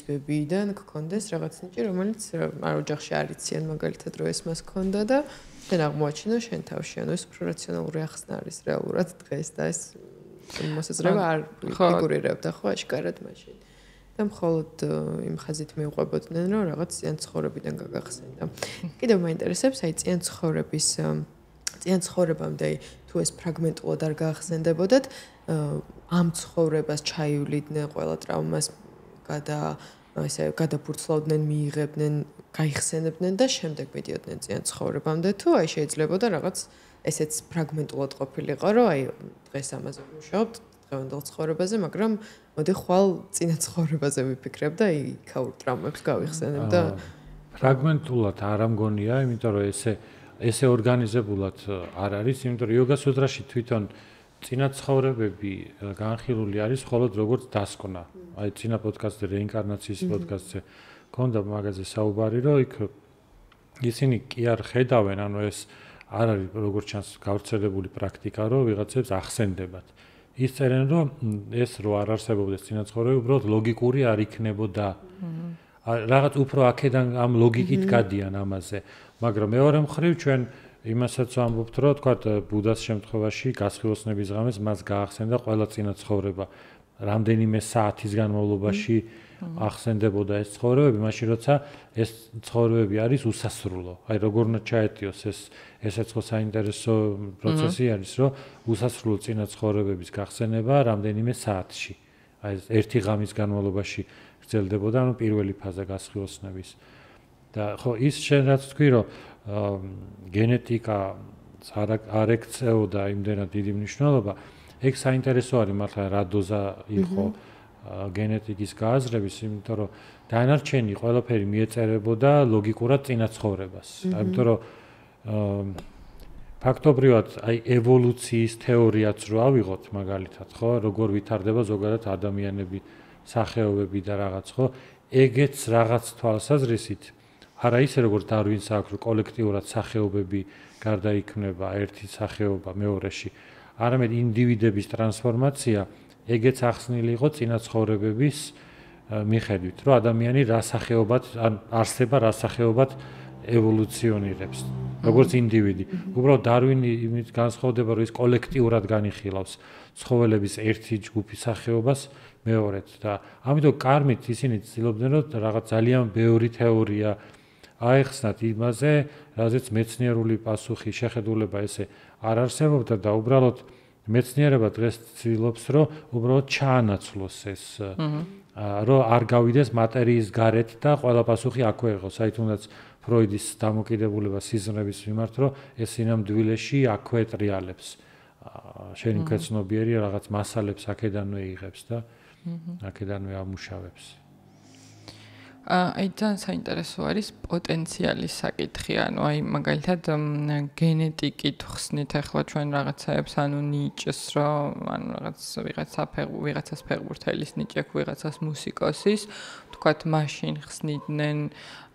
ბებიიდან გქონდეს რაღაც ნიჭი, რომელიც არ ოჯახში არ იციან მაგალითად რომ ეს მას ქონდა და შენ აღმოაჩინო შენ თავში, ანუ ეს უფრო რაციონალური ახსნა არის რეალურად დღეს და ეს მოსაზრება არ ფიგურირებდა ხო აშკარად მაშინ. და მხოლოდ იმ ხაზით მივყვებოდნენ რომ რაღაც წინა ცხოვრებიდან გაგახსენდა. კიდევ მაინტერესებს აი წინა ცხოვრების წიან ცხოვრებამდე თუ ეს ფრაგმენტულად არ გაახსენდებოდათ, ამ ცხოვრებას ჩაივლიდნენ ყველა ტრაუმას გადაფურცლავდნენ, მიიღებდნენ, გაიხსენებდნენ და შემდეგ მიდიოდნენ წიან ცხოვრებამდე, თუ აი შეიძლებოდა რაღაც ესეც ფრაგმენტულად ყოფილიყო, რომ აი დღეს ამაზე ვმუშაობთ, დღევანდელ ცხოვრებაზე, მაგრამ მოდი ხვალ წინა ცხოვრებაზე ვიფიქრებ და იქაურ ტრაუმებს გავიხსენებ და ფრაგმენტულად არ ამგონია, იმიტომ რომ ესე ორგანიზებულად არ არის, იმიტომ რომ იოგა სუტრაში თვითონ წინა ცხოვრებები განხილული არის მხოლოდ როგორც დასკვნა. აი წინა პოდკასტზე რეინკარნაციის პოდკასტზე ქონდა მაგაზე საუბარი, რომ იქ ისინი კი არ ხედავენ, ანუ ეს არ არის როგორც ჩანს გავრცელებული პრაქტიკა, რომ ვიღაცებს ახსენდებათ. ის წერენ, რომ ეს რო არ არსებობდეს წინა ცხოვრება, უბრალოდ ლოგიკური არ იქნებოდა. რაღაც უფრო აქედან ამ ლოგიკით გადიან ამაზე, მაგრამ მეორე მხრივ ჩვენ იმასაც ვამბობთ, რომ თქვა ბუდას შემთხვევაში გასხივოსნების ღამეს მას გაახსენდა ყველა წინა ცხოვრება. რამდენიმე საათის განმავლობაში ახსენდებოდა ეს ცხოვრებები, მაშინ როცა ეს ცხოვრებები არის უსასრულო. აი როგორ უნდა ჩაეტიოს ესეც ხო საინტერესო პროცესი არის, რომ უსასრულო წინა ცხოვრებების გახსენება რამდენიმე საათში. აი ერთი ღამის განმავლობაში გრძელდებოდა, ანუ პირველი ფაზა გასხივოსნების. და ხო ის შენ რაც თქვი, რომ გენეტიკა არ ექცეოდა იმდენად დიდი მნიშვნელობა, ეგ საინტერესო არის მართლა რა დოზა იყო გენეტიკის გააზრების, იმიტომ რომ დანარჩენი ყველაფერი მიეწერებოდა ლოგიკურად წინა ცხოვრებას. იმიტომ რომ ფაქტობრივად აი ევოლუციის თეორიაც რო ავიღოთ მაგალითად, ხო, როგორ ვითარდება ზოგადად ადამიანები, სახეობები და რაღაც, ხო, ეგეც რაღაც თვალსაზრისით არა ისე როგორც დარვინს აქვს, რომ კოლექტიურად სახეობები გარდაიქმნება ერთი სახეობა მეორეში, არამედ ინდივიდების ტრანსფორმაცია ეგეც ახსნილი იყო წინა ცხოვრებების მიხედვით, რომ ადამიანი რა სახეობად არსება, რა სახეობად ევოლუციონირებს, როგორც ინდივიდი. უბრალოდ დარვინი იმით განსხვავდება, რომ ის კოლექტიურად განიხილავს ცხოველების ერთი ჯგუფის სახეობას მეორედ და ამიტომ კარმით ისინი ცდილობდნენ, რომ რაღაც ძალიან ბევრი თეორია აეხსნათ იმაზე, რაზეც მეცნიერული პასუხი შეხედულება ესე არ არსებობდა და უბრალოდ მეცნიერება დღეს ცდილობს, რომ უბრალოდ ჩაანაცვლოს ეს, რომ არ გავიდეს მატერიის გარეთ და ყველა პასუხი აქვე იყოს. აი თუნდაც ფროიდის დამოკიდებულება სიზმრების მიმართ, რომ ეს სინამდვილეში აქვე ტრიალებს. შენი მკეცნობიერი რაღაც მასალებს აქედანვე იღებს და აქედანვე ამუშავებს. აი ძალიან საინტერესო არის პოტენციალის საკითხი, ანუ აი მაგალითად გენეტიკით ხსნით ახლა ჩვენ რაღაცაებს, ანუ ნიჭს, რომ ანუ რაღაც ვიღაცას ფეხბურთელის ნიჭი აქვს, ვიღაცას მუსიკოსის, თქვათ მაშინ ხსნიდნენ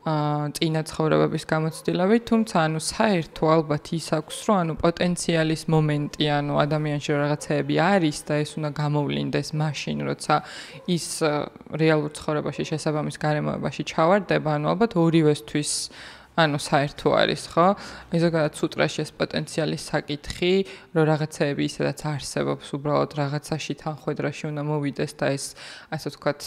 წინა ცხოვრებების გამოცდილებით, თუმცა ანუ საერთო ალბათ ის აქვს, რომ ანუ პოტენციალის მომენტი, ანუ ადამიანში რაღაცეები არის და ეს უნდა გამოვლინდეს მაშინ, როცა ის რეალურ ცხოვრებაში შესაბამის გარემოებაში ჩავარდება, ანუ ალბათ ორივესთვის ანუ საერთო არის, ხო? აი ზოგადად სუტრაში ეს პოტენციალის საკითხი, რომ რაღაცეები ისედაც არსებობს, უბრალოდ რაღაცაში თანხwebdriverში უნდა მოვიდეს და ეს ასე ვთქვათ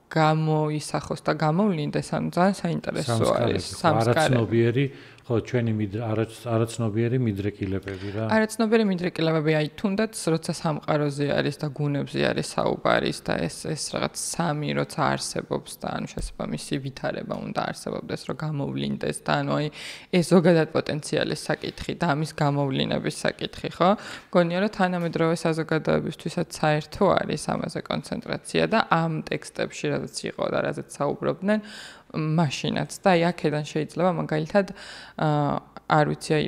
გამოისახოს და გამოვლინდეს, ანუ ძალიან საინტერესო არის სამსკარები. ხო, ჩვენი არაცნობიერი მიდრეკილებები რა. არაცნობიერი მიდრეკილებები, აი თუნდაც როცა სამყაროზე არის და გუნებზე არის საუბარის და ეს რაღაც სამი როცა არსებობს და ანუ შესაბამისი ვითარება უნდა არსებობდეს, რომ გამოვლინდეს და ანუ აი ეს ზოგადად პოტენციალის საკითხი და ამის გამოვლინების საკითხი, ხო? მგონია რომ თანამედროვე საზოგადოებისთვისაც საერთო არის ამაზე კონცენტრაცია და ამ ტექსტებში რაც იყო და რაზეც საუბრობდნენ მაშინაც და აი აქედან შეიძლება მაგალითად არ ვიცი აი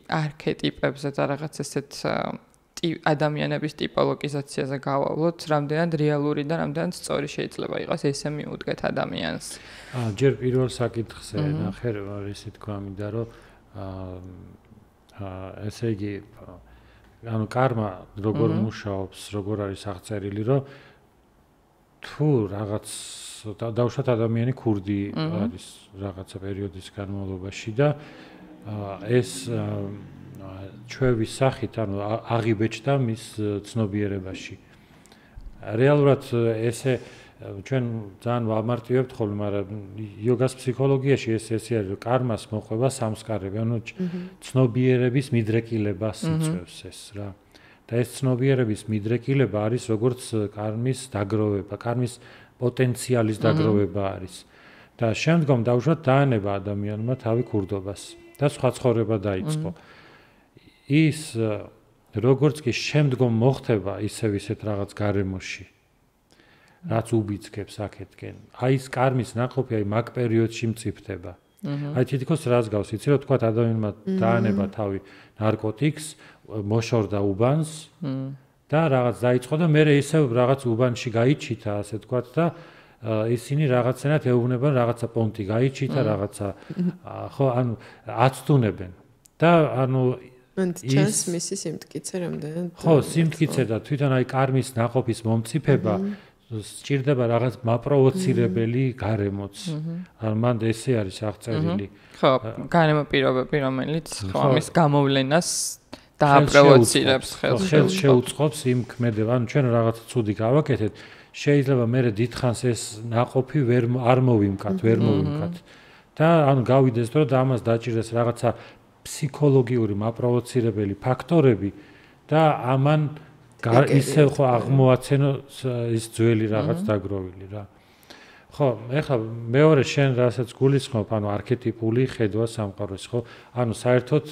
არქეტიპებზე და რაღაც ესეთ ადამიანების ტიპოლოგიზაციაზე გავავლოთ, რამდენად რეალური და რამდენად სწორი შეიძლება იყოს ესე მიუდგეთ ადამიანს. ჯერ პირველ საკითხზე ნახე ისე თქვა მინდა რომ ესე იგი ანუ კარმა როგორ მუშაობს, როგორ არის აღწერილი, რომ თუ რაღაც დავუშვათ ადამიანი ქურდი არის რაღაცა პერიოდის განმავლობაში და ეს ჩვევის სახით ანუ აღიბეჭდა მის ცნობიერებაში. რეალურად ესე ჩვენ ძალიან ვამარტივებთ ხოლმე, მაგრამ იოგას ფსიქოლოგიაში ეს არის, რომ კარმას მოყვება სამსკარები, ანუ ცნობიერების მიდრეკილებას იწვევს ეს რა. და ეს ცნობიერების მიდრეკილება არის როგორც კარმის დაგროვება, კარმის პოტენციალის დაგროვება არის. და შემდგომ დაუშვათ დაანება ადამიანმა თავი ქურდობას და სხვა ცხოვრება დაიწყო. ის როგორც კი შემდგომ მოხდება ისეთ რაღაც გარემოში, რაც უბიძგებს აქეთკენ. აი ეს კარმის ნაყოფი აი მაგ პერიოდში მწიფდება. აი თითქოს რას გავს, იცი რომ თქვა ადამიანმა დაანება თავი ნარკოტიკს, მოშორდა უბანს და რაღაც დაიწყო და მერე ისევ რაღაც უბანში გაიჩითა, ასე თქვა და ისინი რაღაცნაირად ეუბნებიან რაღაცა პონტი გაიჩითა, რაღაცა ხო, ანუ აცდუნებენ. და ანუ ჩანს მისი სიმტკიცე რამდენად? ხო, სიმტკიცე და თვითონ აი კარმის ნაყოფის მომწიფება სჭირდება რაღაც მაპროვოცირებელი გარემოც. ანუ მან ესე არის აღწერილი. ხო, გარემო პირობები, რომელიც ხო ამის გამოვლენას დააპროვოცირებს ხელს. ხელს შეუწყობს იმ ქმედება, ანუ ჩვენ რაღაც ცუდი გავაკეთეთ, შეიძლება მე დიდხანს ეს ნაყოფი არ მოვიმკათ, ვერ მოვიმკათ. და ანუ გავიდეს დრო და ამას დაჭირდეს რაღაცა ფსიქოლოგიური მაპროვოცირებელი ფაქტორები და ამან ისევ ხო აღმოაცენოს ის ძველი რაღაც დაგროვილი რა. ხო, ეხლა მეორე შენ რასაც გულისხმობ, ანუ არქეტიპული ხედვა სამყაროს, ხო? ანუ საერთოდ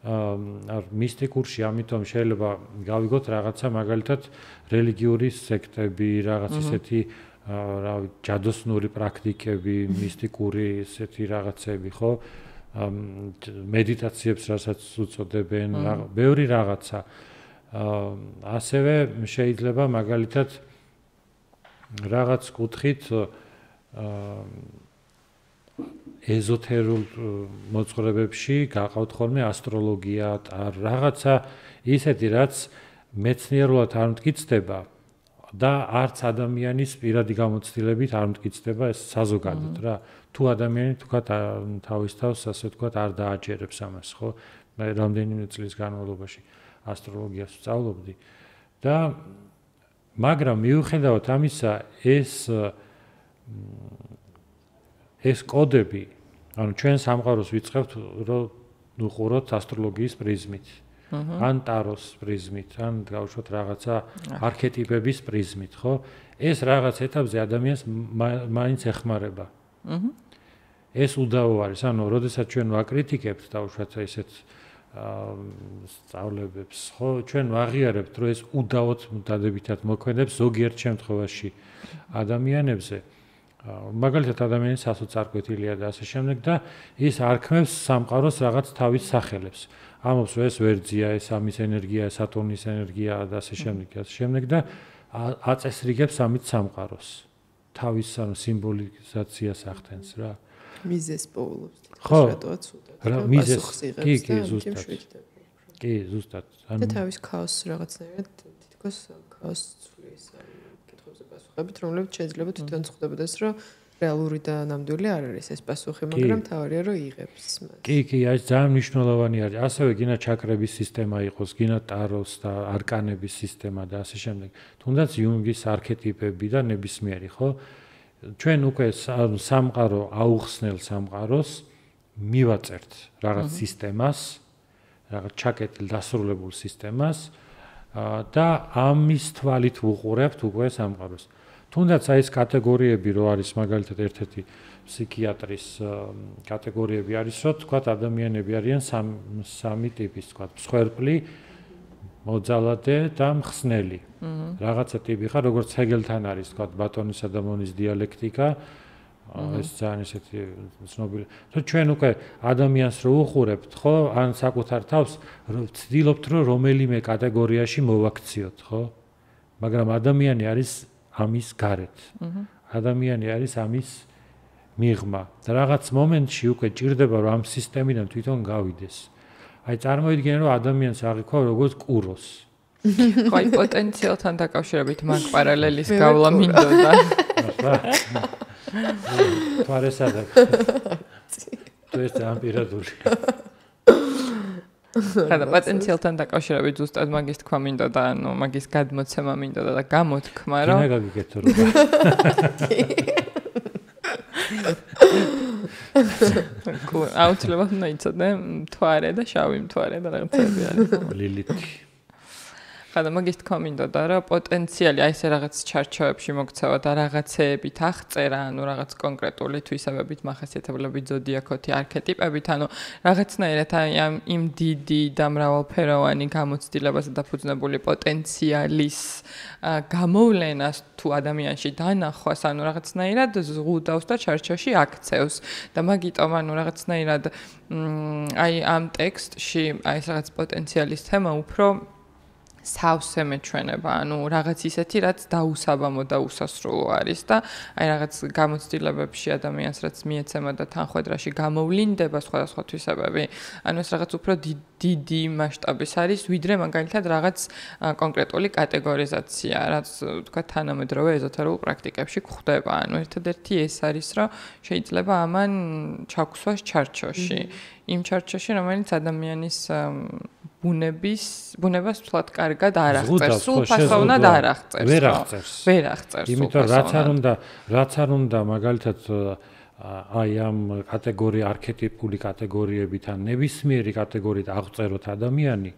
მისტიკურში, ამიტომ შეიძლება გავიგოთ რაღაცა მაგალითად რელიგიური სექტები, რაღაც ისეთი რავი, ჯადოსნური პრაქტიკები, მისტიკური ესეთი რაღაცები, ხო? მედიტაციებს რასაც უწოდებენ, ბევრი რაღაცა. ასევე შეიძლება მაგალითად რაღაც კუთხით ეზოთერულ მოძღვრებებში გაყავთ ხოლმე ასტროლოგია, რაღაცა ისეთი, რაც მეცნიერულად არ მტკიცდება და არც ადამიანის პირადი გამოცდილებით არ მტკიცდება ეს საზოგადოდ რა. თუ ადამიანი თქვა თავის თავს ასე თქვა არ დააჯერებს ამას, ხო? მე რამდენიმე წლის განმავლობაში ასტროლოგიას ვსწავლობდი და მაგრამ მიუხედავად ამისა ეს კოდები, ანუ ჩვენ სამყაროს ვიწყებთ, რომ ვუყუროთ ასტროლოგიის პრიზმით, ან ტაროს პრიზმით, ან გავუშვათ რაღაცა არქეტიპების პრიზმით, ხო? ეს რაღაც ეტაპზე ადამიანს მაინც ეხმარება. ეს უდავო არის, ანუ როდესაც ჩვენ ვაკრიტიკებთ დავუშვათ ესეთ სწავლებებს, ხო, ჩვენ ვაღიარებთ, რომ ეს უდავოდ დადებითად მოქმედებს ზოგიერთ შემთხვევაში ადამიანებზე. მაგალითად ადამიანის სასოწარკვეთილია და ასე შემდეგ და ის არქმევს სამყაროს რაღაც თავის სახელებს. ამობს რომ ეს ვერძია, ეს ამის ენერგია, სატურნის ენერგია და ასე შემდეგ და აწესრიგებს ამით სამყაროს. თავის სიმბოლიზაციას ახდენს რა. მიზეს პოულობს ხო, რატოაც უდავ. რა მიზეს? კი, ზუსტად. კი, ზუსტად. და თავის ქაოსს რაღაცნაირად თითქოს ქაოსს ცვლის კითხვებზე პასუხებით, რომლებიც შეიძლება თვითონ წხვდებოდეს, რომ რეალური და ნამდვილი არ არის ეს პასუხი, მაგრამ თავარია რომ იღებს მას. კი, ეს ძალიან მნიშვნელოვანი არის. ასევე გინა ჩაკრების სისტემა იყოს, გინა ტაროს და არკანების სისტემა და ასე შემდეგ. თუნდაც იუნგის არქეტიპები და ნებისმიერი, ხო? ჩვენ უკვე სამყარო აუხსნელ სამყაროს მივაწერთ რაღაც სისტემას, რაღაც ჩაკეტილ დასრულებულ სისტემას და ამის თვალით ვუყურებთ უკვე სამყაროს. თუნდაც აი ეს კატეგორიები რო არის მაგალითად ერთ-ერთი ფსიქიატრის კატეგორიები არის, რომ თქვა ადამიანები არიან სამი ტიპის, თქვა მსხვერპლი, მოძალადე და მხსნელი. რაღაცა ტიპი ხარ, როგორც ჰეგელთან არის, თქვა ბატონისა და მონის დიალექტიკა, ეს ძალიან ესეთი ცნობილი. რომ ჩვენ უკვე ადამიანს რო უყურებთ, ხო, ან საკუთარ თავს ვცდილობთ, რომ რომელიმე კატეგორიაში მოვაქციოთ, ხო? მაგრამ ადამიანი არის ამის გარეთ. ადამიანი არის ამის მიღმა. და რაღაც მომენტში უკვე ჭირდება, რომ ამ სისტემიდან თვითონ გავიდეს. აი წარმოიდგინე, რომ ადამიანს აღიქვა როგორც კუროს. ხო, აი პოტენციალთან დაკავშირებით მაგ პარალელის გავლა მინდოდა. თვარესადა. თუ ეს ამპირადული. ხოდა პოტენციალთან დაკავშირებით ზუსტად მაგის თქვა მინდოდა, ანუ მაგის გადმოცემა მინდოდა და გამოთქმა, რომ კინა გაგიკეთო რა. აუცილებლად უნდა იცოდე მთვარე და შავი მთვარე და რაღაცები არის. ლილითი. ხოდა მაგის თქვა მინდოდა, რომ პოტენციალი აი ესე რაღაც ჩარჩოებში მოქცევა და რაღაცეებით აღწერა, ანუ რაღაც კონკრეტული თვისებებით, მახასიათებლებით, ზოდიაქოთი, არქეტიპებით, ანუ რაღაცნაირად აი იმ დიდი და მრავალფეროვანი გამოცდილებასა და ფუძნებული პოტენციალის გამოვლენას თუ ადამიანში დანახვას, ანუ რაღაცნაირად ზღუდავს და ჩარჩოში აქცევს და მაგიტომ ანუ რაღაცნაირად აი ამ ტექსტში აი ეს რაღაც პოტენციალის თემა უფრო სავსე მეჩვენება, ანუ რაღაც ისეთი, რაც დაუსაბამო და უსასრულო არის და აი რაღაც გამოცდილებებში ადამიანს რაც მიეცემა და თანხwebdriverში გამოვლინდება სხვადასხვა თვისებები, ანუ ეს რაღაც უფრო დიდი მასშტაბის არის, ვიდრე მაგალითად რაღაც კონკრეტული კატეგორიზაცია, რაც თქვა თანამედროვე ეზოთერულ პრაქტიკებში გვხდება. ანუ ერთადერთი ეს არის, რომ შეიძლება ამან ჩაგვსვას ჩარჩოში, იმ ჩარჩოში, რომელიც ადამიანის ბუნებას თლად კარგად არ აღწერს, სულ ფასოვნად არ აღწერს. ვერ აღწერს. იმიტომ რაც არ უნდა მაგალითად აი ამ არქეტიპული კატეგორიებით ან ნებისმიერი კატეგორიით აღწეროთ ადამიანი,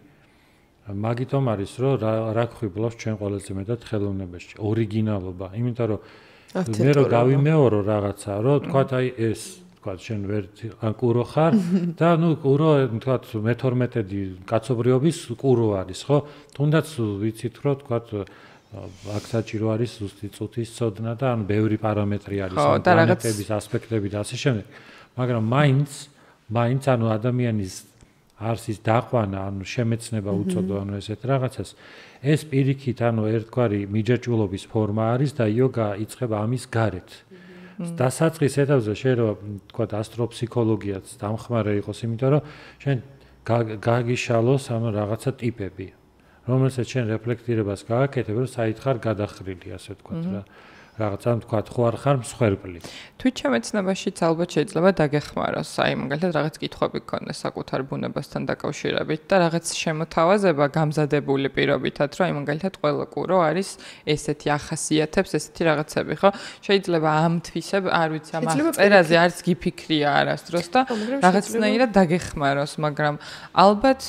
მაგიტომ არის, რომ რა გვხიბლავს ჩვენ ყველაზე მეტად ხელოვნებაში, ორიგინალობა. იმიტომ რომ მე რო გავიმეორო რაღაცა, რომ თქვა აი ეს თქვათ შენ ვერ კურო ხარ და ნუ კურო თქვათ მე-12 კაცობრიობის კურო არის, ხო? თუნდაც ვიცით რომ თქვათ აქ საჭირო არის ზუსტი წუთის ცოდნა და ან ბევრი პარამეტრი არის, ან პლანეტების ასპექტები და ასე შემდეგ. მაგრამ მაინც ანუ ადამიანის არსის დაყვანა, ანუ შემეცნება უწოდო, ანუ ესეთ რაღაცას, ეს პირიქით ანუ ერთგვარი მიჯაჭვულობის ფორმა არის და იოგა იწყება ამის გარეთ. დასაწყის ეტაპზე შენ რო თქვათ ასტროფსიქოლოგიაც დამხმარე იყოს, იმიტომ რომ შენ გაგიშალოს ანუ რაღაცა ტიპები, რომელსაც შენ რეფლექტირებას გააკეთებ, რომ საითხარ გადახრილი, ასე ვთქვათ რა. რაღაცა თქვათ ხო არ ხარ მსხვერპლი. თვით შემეცნებაშიც ალბათ შეიძლება დაგეხმაროს, აი მაგალითად რაღაც კითხვები გქონდეს საკუთარ ბუნებასთან დაკავშირებით და რაღაც შემოთავაზება გამზადებული პირობითად, რომ აი მაგალითად ყველა კურო არის ესეთი ახასიათებს, ესეთი რაღაცები, ხო? შეიძლება ამ თვისებ, არ ვიცი, ამ აღწერაზე არც გიფიქრია არასდროს და რაღაცნაირად დაგეხმაროს, მაგრამ ალბათ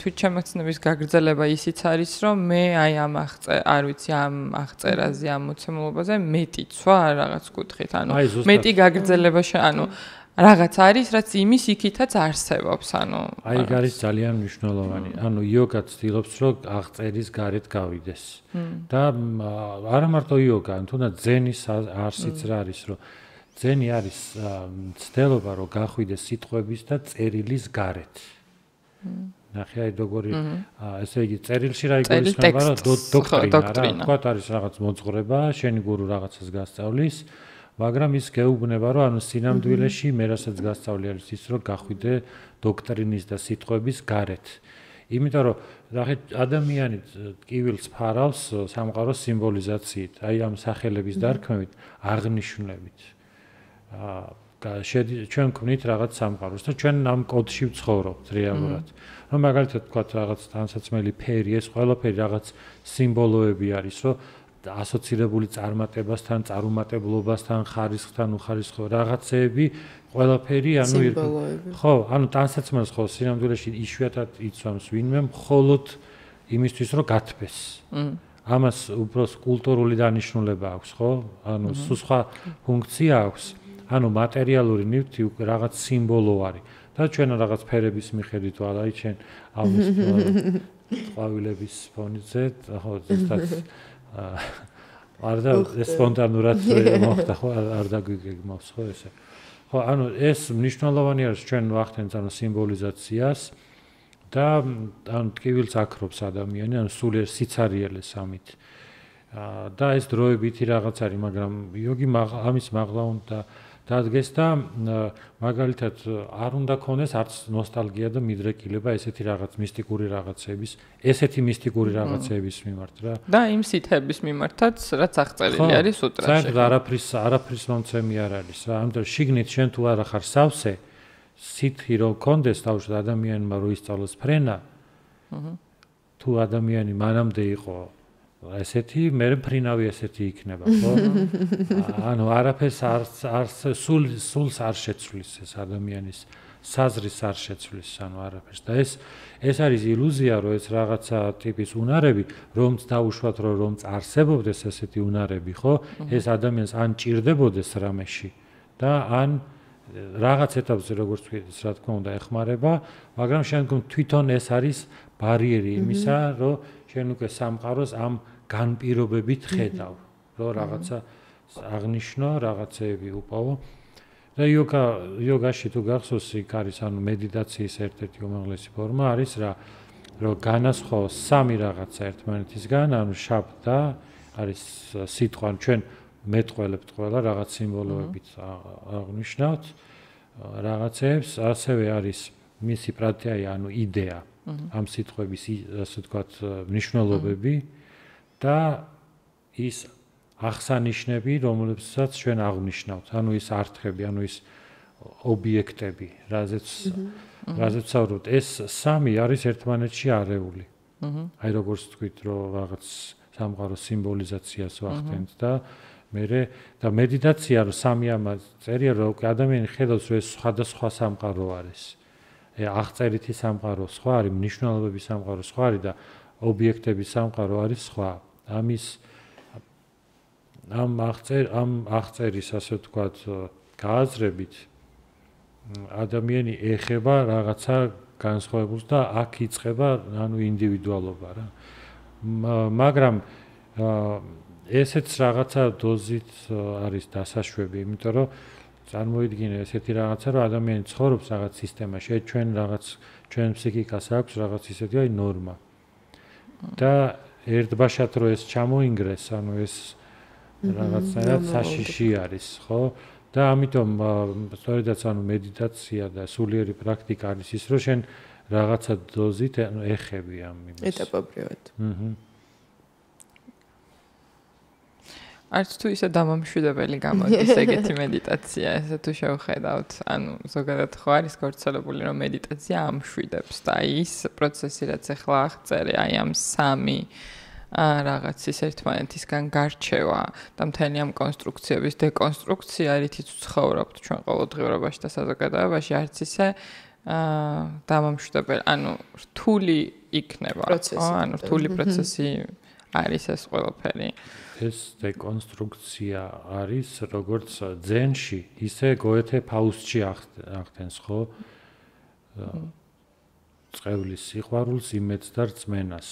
თვით შემეცნების გაგრძელება ისიც არის, რომ მე აი ამ არ ვიცი, ამ აღწერაზე, ამ მოცემულობაზე მეტი ცვა რაღაც კუთხით, ანუ მეტი გაგრძელება ანუ რაღაც არის, რაც იმის იქითაც არსებობს, ანუ აი ეგ არის ძალიან მნიშვნელოვანი. ანუ იოგა ცდილობს, რომ აღწერის გარეთ გავიდეს. და არა მარტო იოგა, თუნდაც ძენის არსიც რა არის, რომ ძენი არის ცდილობა, რომ გახვიდეს სიტყვების და წერილის გარეთ. ნახე აი როგორი ესე იგი წერილში რა იგულისხმება, რომ დოქტრინა, რა თქვა არის რაღაც მოძღვრება, შენი გურუ რაღაცას გასწავლის, მაგრამ ის გეუბნება, რომ ანუ სინამდვილეში მე რასაც გასწავლი არის ის, რომ გახვიდე დოქტრინის და სიტყვების გარეთ. იმიტომ რომ ნახე ადამიანი ტკივილს ფარავს სამყაროს სიმბოლიზაციით, აი ამ სახელების დარქმევით, აღნიშნულებით. ჩვენ გვქნით რაღაც სამყაროს და ჩვენ ამ კოდში ვცხოვრობთ რეალურად. რომ მაგალითად თქვა რაღაც თანსაცმელი ფერი, ეს ყველაფერი რაღაც სიმბოლოები არის, რომ ასოცირებული წარმატებასთან, წარუმატებლობასთან, ხარისხთან, უხარისხო რაღაცეები, ყველაფერი, ანუ ხო, ანუ თანსაცმელს ხო სინამდვილეში იშვიათად იცვამს ვინმე, მხოლოდ იმისთვის, რომ გათბეს. ამას უბრალოდ კულტურული დანიშნულება აქვს, ხო? ანუ სხვა ფუნქცია აქვს. ანუ მატერიალური ნივთი რაღაც სიმბოლო არის და ჩვენ რაღაც ფერების მიხედვით ვარაი ჩვენ ამის ყვავილების ფონზე ხო ზუსტად არ და სპონტანურად მოხდა ხო არ დაგვიგეგმავს ხო ესე ხო ანუ ეს მნიშვნელოვანი არის ჩვენ ვახდენთ ანუ სიმბოლიზაციას და ანუ ტკივილს აქრობს ადამიანი ანუ სულიერ სიცარიელეს ამით და ეს დროებითი რაღაც არის მაგრამ იოგი ამის მაღლა უნდა დადგეს და მაგალითად არ უნდა ქონდეს არც ნოსტალგია და მიდრეკილება ესეთი რაღაც მისტიკური რაღაცების მიმართ რა და იმ სითების მიმართაც რაც აღწერილი არის სუტრაში საერთოდ არაფრის მომცემი არ არის რა ამიტომ შიგნით შენ თუ არა ხარ სავსე სითი რომ კონდეს თავშად ადამიანმა რო ისწავლოს ფრენა თუ ადამიანი მანამდე იყო ესეთი მე ფრინავი ესეთი იქნება ხო ანუ არაფერს არც სულს არ შეცვლის ეს ადამიანის საზრის არ შეცვლის ანუ არაფერს და ეს არის ილუზია რომ ეს რაღაცა ტიპის უნარები რომც დაუშვათ რომ არსებობდეს ესეთი უნარები ხო ეს ადამიანს ან ჭირდებოდეს რამეში და ან რაღაც ეტაპზე როგორც ვთქვით რა თქმა უნდა ეხმარება მაგრამ შემდგომ თვითონ ეს არის ბარიერი იმისა რომ შენ უკვე სამყაროს ამ განპირობებით ხედავ რომ რაღაცა აღნიშნო რაღაცეები უპოვო და იოგაში თუ გახსოვს იქ არის ანუ მედიტაციის ერთ-ერთი უმაღლესი ფორმა არის რა რომ განასხვავო სამი რაღაცა ერთმანეთისგან ანუ შაბდა არის სიტყვა ჩვენ მეტყველებთ ყველა რაღაც სიმბოლოებით აღნიშნავთ რაღაცებს ასევე არის მისი პრატეაი ანუ იდეა ამ სიტყვების ასე ვთქვათ მნიშვნელობები და ის აღსანიშნები რომლებსაც ჩვენ აღნიშნავთ ანუ ის ართხები ანუ ის ობიექტები რაზეც ვსაუბრობთ ეს სამი არის ერთმანეთში არეული აი როგორც ვთქვით რომ რაღაც სამყაროს სიმბოლიზაციას ვახდენთ და და მედიტაცია რომ სამი ამას წერია რომ ადამიანი ხედავს რომ ეს სხვადასხვა სამყარო არის აღწერითი სამყარო სხვა არის მნიშვნელობების სამყარო სხვა არის და ობიექტების სამყარო არის სხვა ამ აღწერის ასე ვთქვათ გააზრებით ადამიანი ეხება რაღაცა განსხვავებულს და აქ იწყება ანუ ინდივიდუალობა რა მაგრამ ესეც რაღაცა დოზით არის დასაშვები იმიტომ რომ წარმოიდგინე ესეთი რაღაცა რომ ადამიანი ცხოვრობს რაღაც სისტემაში ჩვენ ფსიქიკას აქვს რაღაც ისეთი აი ნორმა და ერთბაშად რომ ეს ჩამოინგრეს ანუ ეს რაღაცნაირად საშიში არის ხო და ამიტომ სწორედაც ანუ მედიტაცია და სულიერი პრაქტიკა არის ის რომ შენ რაღაცა დოზით ეხები ამ იმას ეტაპობრივად არც თუ ისე დამამშვიდებელი გამოდის ეგეთი მედიტაცია ესე თუ შევხედავთ ანუ ზოგადად ხო არის გავრცელებული რომ მედიტაცია ამშვიდებს და ის პროცესი რაც ახლა აღწერე აი ამ სამი რაღაცის ერთმანეთისგან გარჩევა და მთელი ამ კონსტრუქციების დეკონსტრუქცია რითიც ვცხოვრობთ ჩვენ ყოველდღიურობაში და საზოგადოებაში არც ისე დამამშვიდებელი ანუ რთული იქნება ანუ რთული პროცესი არის ეს ყველაფერი ეს დეკონსტრუქცია არის როგორც ძენში ისე გოეთე ფაუსტში ახდენს ხო წყევლის სიყვარულს იმედს და რწმენას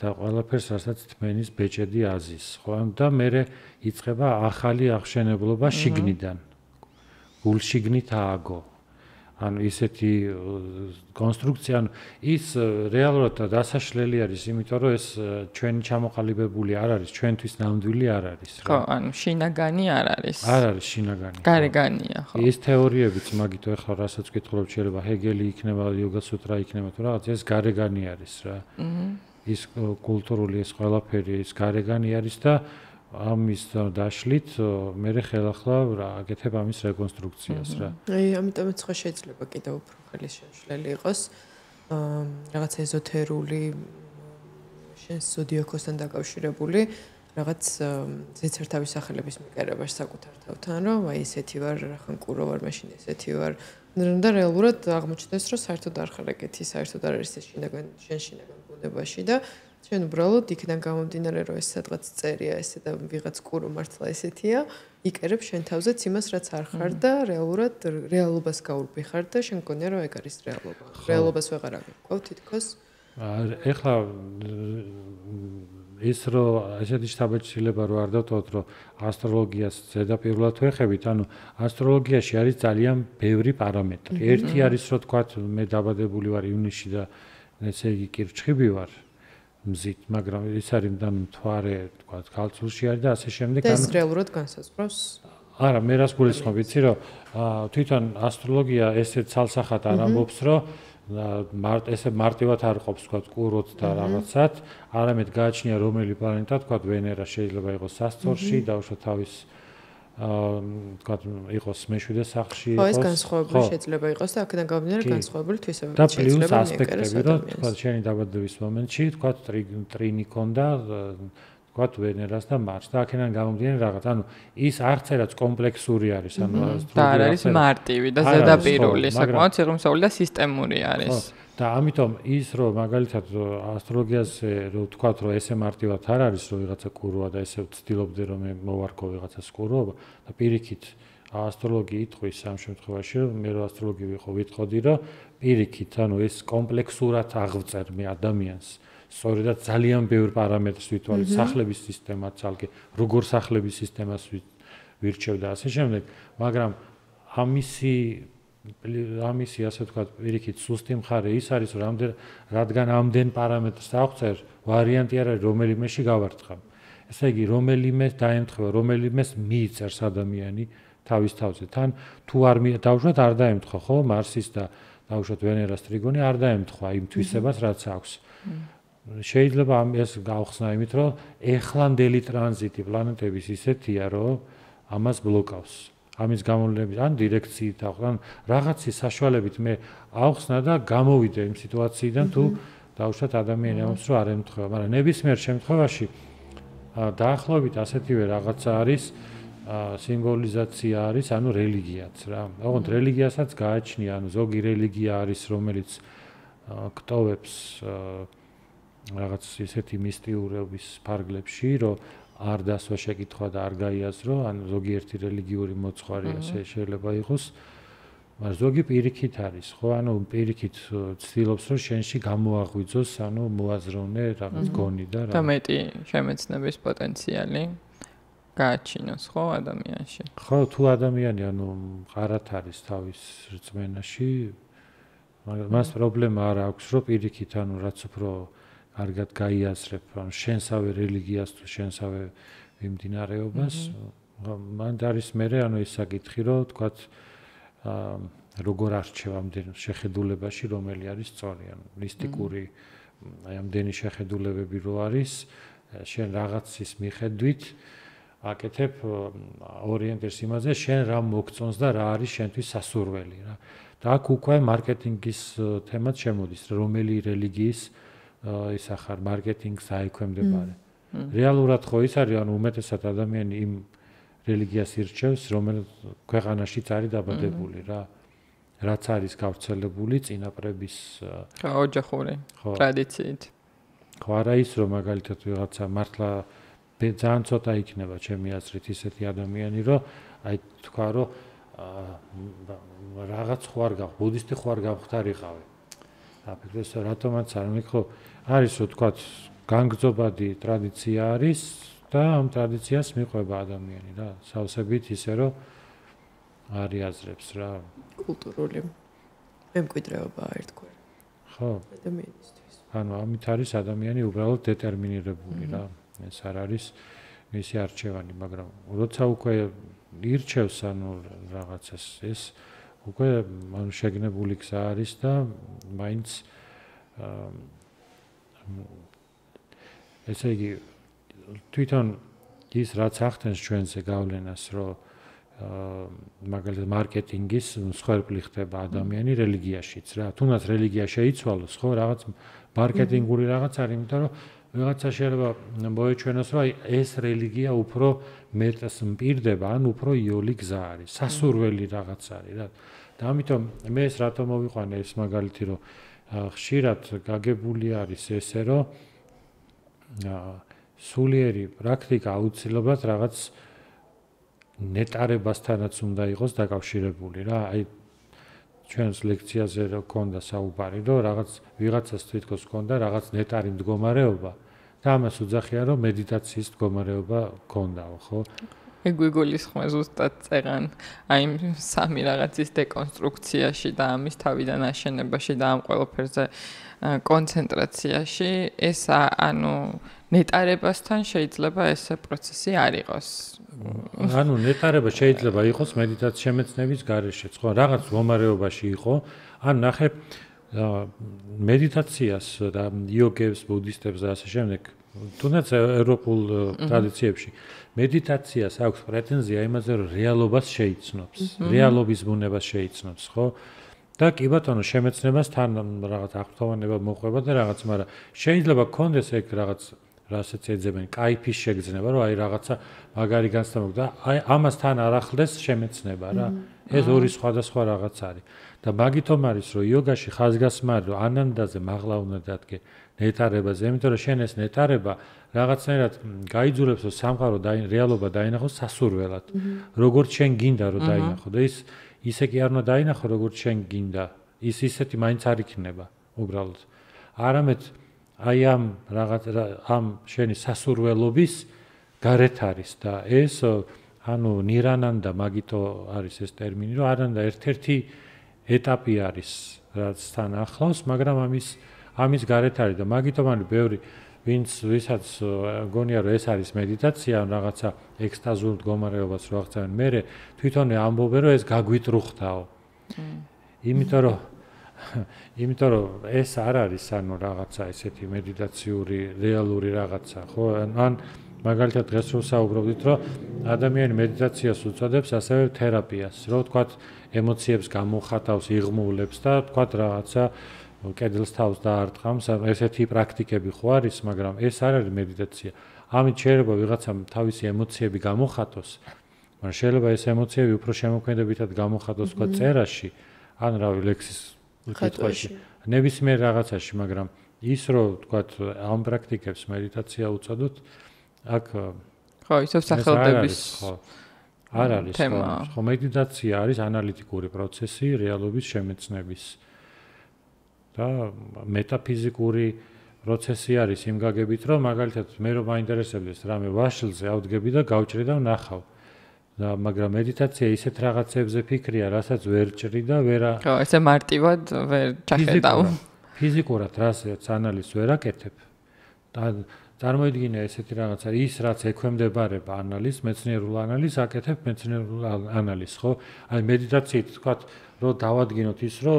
და ყველაფერს რასაც თმენის ბეჭედი აზის ხო და მე იწყება ახალი აღშენებლობა შიგნიდან გულშიგნით ააგო ანუ ისეთი კონსტრუქცია ანუ ის რეალურად დასაშლელი არის იმიტომ რომ ეს ჩვენი ჩამოყალიბებული არ არის ჩვენთვის ნამდვილი არ არის ხო ანუ შინაგანი არ არის შინაგანი გარეგანია ხო ის თეორიებიც მაგით ახლა რასაც ვკითხულობ შეიძლება ჰეგელი იქნება იოგა-სუტრა იქნება თუ რაღაც ეს გარეგანი არის რა ის კულტურული ეს ყველაფერი ის გარეგანი არის და ამის დაშლით მე ხელახლა რა აკეთებ ამის რეკონსტრუქციას რა. აი ამიტომაც ხო შეიძლება კიდევ უფრო ხელის შეშლელი იყოს რაღაც ეზოთერული შენს ზოდიაქოსთან დაკავშირებული რაღაც ზეცერთავის სახელების მიკერებაში საკუთარ თავთან რომ აი ესეთი ვარ რახან კურო ვარ მაშინ ესეთი ვარ და რეალურად აღმოჩნდეს რომ საერთოდ არ ხარ ეგეთი საერთოდ არ არის ეს შინაგან ბუნებაში და ჩვენ უბრალოდ იქიდან გამომდინარე რომ ეს სადღაც წერია ესე და ვიღაც კურო მართლა ესეთია იკერებ შენ თავზეც იმას რაც არ ხარ და რეალურად რეალობას გაურბიხარ და შენ გქონია რომ ეგ არის რეალობა რეალობას ვეღარ აღიქვავ თითქოს ეხლა ის რომ ესეთი შთაბეჭდილება რო არ დავთვალოთ რომ ასტროლოგიას ზედაპირულად ვეხებით ანუ ასტროლოგიაში არის ძალიან ბევრი პარამეტრი ერთი არის რომ თქვათ მე დაბადებული ვარ ივნისში და ესე იგი კირჩხიბი ვარ მზით, მაგრამ ის არის და მთვარე, თქვათ, ქალწულში არის და ასე შემდეგ. ეს რეალურად განსაზღვრავს? არა, მე რას გულისხმობ, იცი რომ თვითონ ასტროლოგია ესე ცალსახად არ ამბობს, რომ ესე მარტივად არ ყოფს, თქვათ, კუროთ და რაღაცად, არამედ გააჩნია რომელი პლანეტა, თქვათ, ვენერა შეიძლება იყოს სასწორში, დაუშვათ თავის თქვა იყოს მეშვიდე სახლში იყოს. ხო, ეს განსხვავებული შეიძლება იყოს და აქედან გამომდინარე განსხვავებული თვისებები და პლუს ასპექტები, რომ თქვა შენი დაბადების მომენტში თქვა ტრინი ქონდა თქვა ვენერას და მარსს და აქედან გამომდინარე რაღაც, ანუ ის არც ერთად კომპლექსური არის, ანუ და არ არის მარტივი და ზედაპირული, საკმაოდ სიღრმისეული და სისტემური არის. და ამიტომ ის რომ მაგალითად ასტროლოგიაზე რომ თქვათ რომ ესე მარტივად არ არის რომ ვიღაცა კუროა და ესე ვცდილობდე რომ მე მოვარქო ვიღაცას კუროა და პირიქით ასტროლოგი იტყვის ამ შემთხვევაში რომ მე რომ ასტროლოგი ვიყო ვიტყოდი რომ პირიქით ანუ ეს კომპლექსურად აღწერ მე ადამიანს სწორედად ძალიან ბევრ პარამეტრს ვითვალე სახლების სისტემაც ალგე როგორ სახლების სისტემას ვირჩევ და ასე შემდეგ მაგრამ ამისი ასე ვთქვათ პირიქით სუსტი მხარე ის არის რომ რადგან ამდენ პარამეტრს აღწერ ვარიანტი არ არის რომელიმეში გავარტყამ ესე იგი რომელიმე დაემთხვა რომელიმეს მიიწერს ადამიანი თავის თავზე თან თუ არ დავუშვათ არ დაემთხვა ხო მარსის და დავუშვათ ვენერას ტრიგონი არ დაემთხვა იმ თვისებას რაც აქვს შეიძლება ეს გავხსნა იმით რომ ეხლანდელი ტრანზიტი პლანეტების ისეთია რომ ამას ბლოკავს ამის გამოვლენებით ან დირექციით ან რაღაცის საშუალებით მე ავხსნა და გამოვიდე იმ სიტუაციიდან თუ დავუშვათ ადამიანი ამას რომ არ ემთხვევა მაგრამ ნებისმიერ შემთხვევაში დაახლოებით ასეთივე რაღაცა არის სიმბოლიზაცია არის ანუ რელიგიაც რა ოღონდ რელიგიასაც გააჩნია ანუ ზოგი რელიგია არის რომელიც ქტოვებს რაღაც ისეთი მისტიურობის ფარგლებში რომ არ დასვა შეკითხვა და არ გაიაზრო, ან ზოგიერთი რელიგიური მოძღვარი ასე შეიძლება იყოს. მაგრამ ზოგი პირიქით არის, ხო? ანუ პირიქით ცდილობს რომ შენში გამოაღვიძოს, ანუ მოაზროვნე რაღაც გონი და და მეტი შემეცნების პოტენციალი გააჩინოს, ხო, ადამიანში. ხო, თუ ადამიანი ანუ მყარად არის თავის რწმენაში, მაგრამ მას პრობლემა არ აქვს, რომ პირიქით ანუ რაც უფრო კარგად გაიაზრებ ან შენსავე რელიგიას თუ შენსავე მიმდინარეობას მან არის მე ანუ ის საკითხი რომ თქვათ როგორ არჩევ ამდენ შეხედულებაში რომელი არის სწორი ან მისტიკური აი ამდენი შეხედულებები რო არის შენ რაღაცის მიხედვით აკეთებ ორიენტირს იმაზე შენ რა მოგწონს და რა არის შენთვის სასურველი რა და აქ უკვე მარკეტინგის თემაც შემოდის რომელი რელიგიის ის ახარ მარკეტინგს აიქვემდებარე. რეალურად ხო ის არის, ანუ უმეტესად ადამიანი იმ რელიგიას ირჩევს, რომელიც ქვეყანაშიც არის დაბადებული რა. რაც არის გავრცელებული წინაპრების ოჯახური ტრადიციით. ხო არა ის რომ მაგალითად ვიღაცა მართლა ძალიან ცოტა იქნება ჩემი აზრით ისეთი ადამიანი, რომ აი თქვა რომ რაღაც ხო არ გავხ, ბუდისტი ხო არ გავხდარიყავი. აფიქრეს რატომაც არ მეკ ხო არის რომ თქვათ განგრძობადი ტრადიცია არის და ამ ტრადიციას მიყვება ადამიანი რა სავსებით ისე რომ არიაზრებს რა კულტურული მემკვიდრეობა ერთგვარი ხო ადამიანისთვის ანუ ამით არის ადამიანი უბრალოდ დეტერმინირებული რა ეს არ არის მისი არჩევანი მაგრამ როცა უკვე ირჩევს ანუ რაღაცას ეს უკვე ანუ შეგნებული გზა არის და მაინც ესე იგი თვითონ ის რაც ახდენს ჩვენზე გავლენას რომ მაგალითად მარკეტინგის მსხვერპლი ხდება ადამიანი რელიგიაშიც რა თუნდაც რელიგია შეიცვალოს ხო რაღაც მარკეტინგული რაღაც არის იმიტომ რომ ვიღაცა შეიძლება მოეჩვენოს რომ ეს რელიგია უფრო მეტს მპირდება ან უფრო იოლი გზა არის სასურველი რაღაც არის რა და ამიტომ მე ეს რატომ მოვიყვანე ეს მაგალითი რომ ხშირად გაგებული არის ესე რომ სულიერი პრაქტიკა აუცილებლად რაღაც ნეტარებასთანაც უნდა იყოს დაკავშირებული რა აი ჩვენს ლექციაზე რო ქონდა საუბარი რომ რაღაც ვიღაცას თვითონ ქონდა რაღაც ნეტარი მდგომარეობა და ამას უძახია რომ მედიტაციის მდგომარეობა ქონდაო ხო ეგვიგოლის ხმა ზუსტად წერან აი სამი რაღაცის დეკონსტრუქციაში და ამის თავიდან აშენებაში და ამ ყველაფერზე კონცენტრაციაში ეს ანუ ნეტარებასთან შეიძლება ესე პროცესი არ იყოს. ანუ ნეტარება შეიძლება იყოს მედიტაციის შემეცნების გარეშეც, ხო, რაღაც მდგომარეობაში იყო, ან ნახე მედიტაციას და იოგებს, ბუდისტებს და ასე შემდეგ თუნდაც ევროპულ ტრადიციებში მედიტაციას აქვს პრეტენზია იმაზე, რომ რეალობას შეიცნობს, რეალობის ბუნებას შეიცნობს, ხო? და კი ბატონო, შემეცნებას თან რაღაც აღფრთოვანება მოყვება და რაღაც, მაგრამ შეიძლება გქონდეს ეგ რაღაც რასაც ეძებენ, кайფის შეგრძნება, რომ აი რაღაცა მაგარი განცდა მოხდა და აი ამასთან არ ახლდეს შემეცნება რა. ეს ორი სხვადასხვა რაღაც არის. და მაგითომ არის, რომ იოგაში ხაზგასმა რომ ანანდაზე მაღლა უნდა დადგე ნეტარებაზე, იმიტომ რომ შენ ეს ნეტარება რაღაცნაირად გაიძულებს, რომ სამყარო რეალობა დაინახოს სასურველად. როგორც შენ გინდა რომ დაინახო და ისე კი არ უნდა დაინახო, როგორც შენ გინდა. ისეთი მაინც არ იქნება უბრალოდ. არამედ აი ამ შენი სასურველობის გარეთ არის და ეს ანუ ნირანანდა მაგითო არის ეს ტერმინი, რომ არანდა ერთ-ერთი ეტაპი არის, რაც თან ახლავს, მაგრამ ამის გარეთ არის და მაგითომ არის ბევრი ვისაც გონია რომ ეს არის მედიტაცია, რაღაცა ექსტაზურ მდგომარეობას რო აღწევენ, მე თვითონე ამბობენ რომ ეს გაგვიტრუხთაო. იმიტომ რომ ეს არ არის ანუ რაღაცა ესეთი მედიტაციური რეალური რაღაცა, ხო? ან მაგალითად დღეს რო საუბრობდით, რომ ადამიანი მედიტაციას უწოდებს ასევე თერაპიას, რომ თქვათ ემოციებს გამოხატავს, იღმულებს და თქვათ რაღაცა კედელს თავს დაარტყამს, ესეთი პრაქტიკები ხო არის, მაგრამ ეს არ არის მედიტაცია. ამით შეიძლება ვიღაცამ თავისი ემოციები გამოხატოს, მაგრამ შეიძლება ეს ემოციები უფრო შემოქმედებითად გამოხატოს თქვათ წერაში, ან რავი ლექსის კითხვაში, ნებისმიერ რაღაცაში, მაგრამ ის რომ თქვათ ამ პრაქტიკებს მედიტაცია უწოდოთ, აქ ხო, ისევ სახელდების არ არის ხო, მედიტაცია არის ანალიტიკური პროცესი რეალობის შემეცნების და მეტაფიზიკური პროცესი არის იმ გაგებით, რომ მაგალითად მე რომ მაინტერესებდეს რამე ვაშლზე ავდგები და გავჭრი და ვნახავ. და მაგრამ მედიტაცია ისეთ რაღაცებზე ფიქრია, რასაც ვერ ჭრი და ვერა ხო, ესე მარტივად ვერ ჩახედავ. ფიზიკურად რასაც ანალიზს ვერ აკეთებ. და წარმოიდგინე ესეთი რაღაცა, ის რაც ექვემდებარება ანალიზს, მეცნიერულ ანალიზს აკეთებ მეცნიერულ ანალიზს, ხო? აი მედიტაციით თქვათ, რომ დავადგინოთ ის, რომ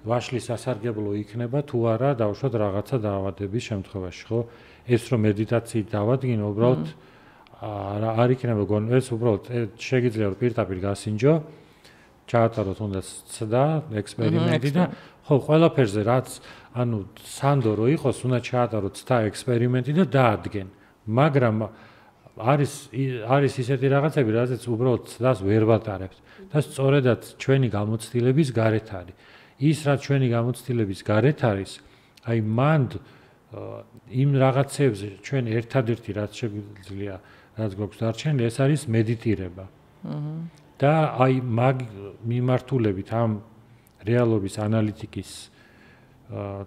ვაშლის სასარგებლო იქნება თუ არა დავუშვათ რაღაცა დაავადების შემთხვევაში, ხო? ეს რომ მედიტაციით დავადგინო, უბრალოდ არ იქნება ეს უბრალოდ შეგიძლია რომ პირდაპირ გასინჯო, ჩაატაროთ უნდა ცდა, ექსპერიმენტი და ხო, ყველაფერზე რაც ანუ სანდო რო იყოს, უნდა ჩაატაროთ ცდა ექსპერიმენტი და დაადგენ. მაგრამ არის ისეთი რაღაცები, რაზეც უბრალოდ ცდას ვერ ვატარებთ და სწორედაც ჩვენი გამოცდილების გარეთ არის. ის რაც ჩვენი გამოცდილების გარეთ არის, აი მანდ იმ რაღაცებზე ჩვენ ერთადერთი რაც შეგვიძლია რაც გვაქვს დარჩენილი, ეს არის მედიტირება. და აი მაგ მიმართულებით ამ რეალობის ანალიტიკის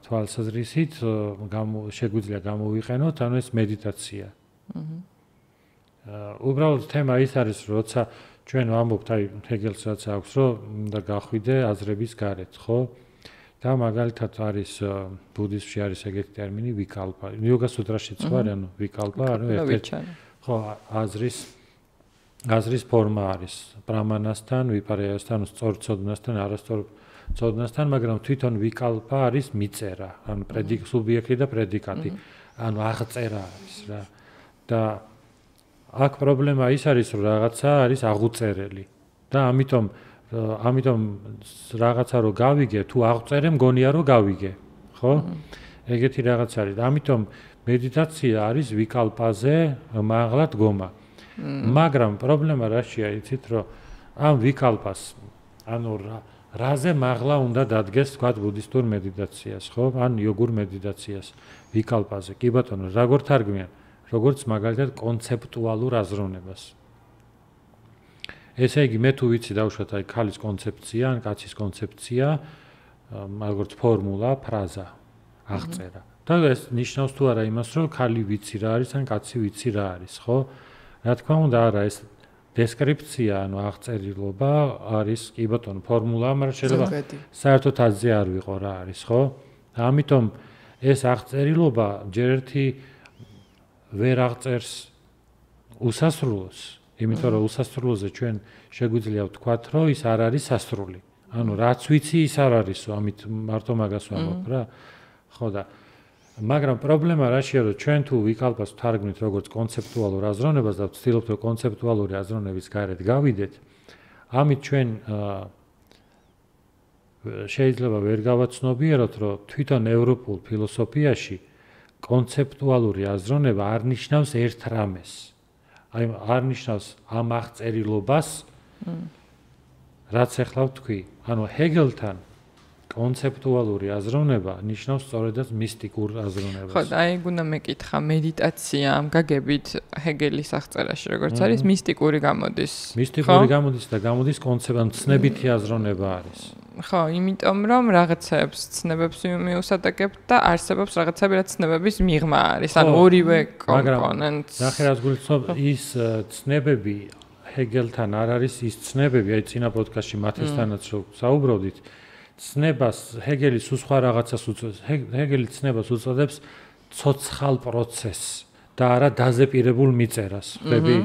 თვალსაზრისით შეგვიძლია გამოვიყენოთ, ანუ ეს მედიტაცია. უბრალოდ თემა ის არის, როცა ჩვენ ვამბობთ, აი ჰეგელს რაც აქვს, რომ უნდა გახვიდე აზრების გარეთ, ხო? და მაგალითად არის ბუდიზმში არის ეგეთი ტერმინი ვიკალპა. იოგა სუტრაშიც ხო არის, ანუ ვიკალპა, ანუ ერთ-ერთი ხო, აზრის ფორმა არის პრამანასთან, ვიპარიასთან, სწორ ცოდნასთან, არასწორ ცოდნასთან, მაგრამ თვითონ ვიკალპა არის მიწერა, ანუ სუბიექტი და პრედიკატი, ანუ აღწერა არის რა. და აქ პრობლემა ის არის, რომ რაღაცა არის აღუწერელი და ამიტომ რაღაცა რო გავიგე, თუ აღწერე მგონია რომ გავიგე, ხო? ეგეთი რაღაც არის. ამიტომ მედიტაცია არის ვიკალპაზე მაღლა დგომა. მაგრამ პრობლემა რაშია, იცით, რომ ამ ვიკალპას ანუ რაზე მაღლა უნდა დადგეს თქვათ ბუდისტურ მედიტაციას, ხო? ან იოგურ მედიტაციას ვიკალპაზე. კი ბატონო, როგორ თარგმნიან? როგორც მაგალითად კონცეპტუალურ აზროვნებას. ესე იგი, მე თუ ვიცი დავუშვათ აი ქალის კონცეფცია, ან კაცის კონცეფცია, როგორც ფორმულა, ფრაზა, აღწერა. და ეს ნიშნავს თუ არა იმას, რომ ქალი ვიცი რა არის, ან კაცი ვიცი რა არის, ხო? რა თქმა უნდა, არა, ეს დესკრიფცია, ანუ აღწერილობა არის კი ბატონო ფორმულა, მაგრამ შეიძლება საერთოდ აზრი არ ვიყო რა არის, ხო? ამიტომ ეს აღწერილობა ჯერ ერთი ვერ აღწერს უსასრულოს, იმიტომ რომ უსასრულოზე ჩვენ შეგვიძლია ვთქვათ, რომ ის არ არის სასრული. ანუ რაც ვიცი, ის არ არისო, ამით მარტო მაგას ვამბობ რა. ხო და მაგრამ პრობლემა რაშია, რომ ჩვენ თუ ვიკალპას ვთარგმნით როგორც კონცეპტუალურ აზროვნებას და ვცდილობთ რომ კონცეპტუალური აზროვნების გარეთ გავიდეთ, ამით ჩვენ შეიძლება ვერ გავაცნობიეროთ, რომ თვითონ ევროპულ ფილოსოფიაში კონცეპტუალური აზროვნება არ ნიშნავს ერთ რამეს. აი არ ნიშნავს ამ აღწერილობას, რაც ახლა ვთქვი. ანუ ჰეგელთან კონცეპტუალური აზროვნება ნიშნავს სწორედაც მისტიკურ აზროვნებას. ხო, აი გუნა მეკითხა მედიტაცია ამ გაგებით ჰეგელის აღწერაში როგორც არის მისტიკური გამოდის. მისტიკური გამოდის და გამოდის ცნებითი აზროვნება არის. ხო, იმიტომ რომ რაღაცებს ცნებებს მიუსადაგებთ და არსებობს რაღაცები, რაც ცნებების მიღმა არის. ანუ ორივე კომპონენტს. ნახე რაც გულისხმობ, ის ცნებები ჰეგელთან არ არის ის ცნებები, აი წინა პოდკასტში მათესთანაც რო საუბრობდით, ცნებას ჰეგელი სულ სხვა რაღაცას უწოდებს. ჰეგელი ცნებას უწოდებს ცოცხალ პროცესს და არა დაზეპირებულ მიწერას. ხვდები?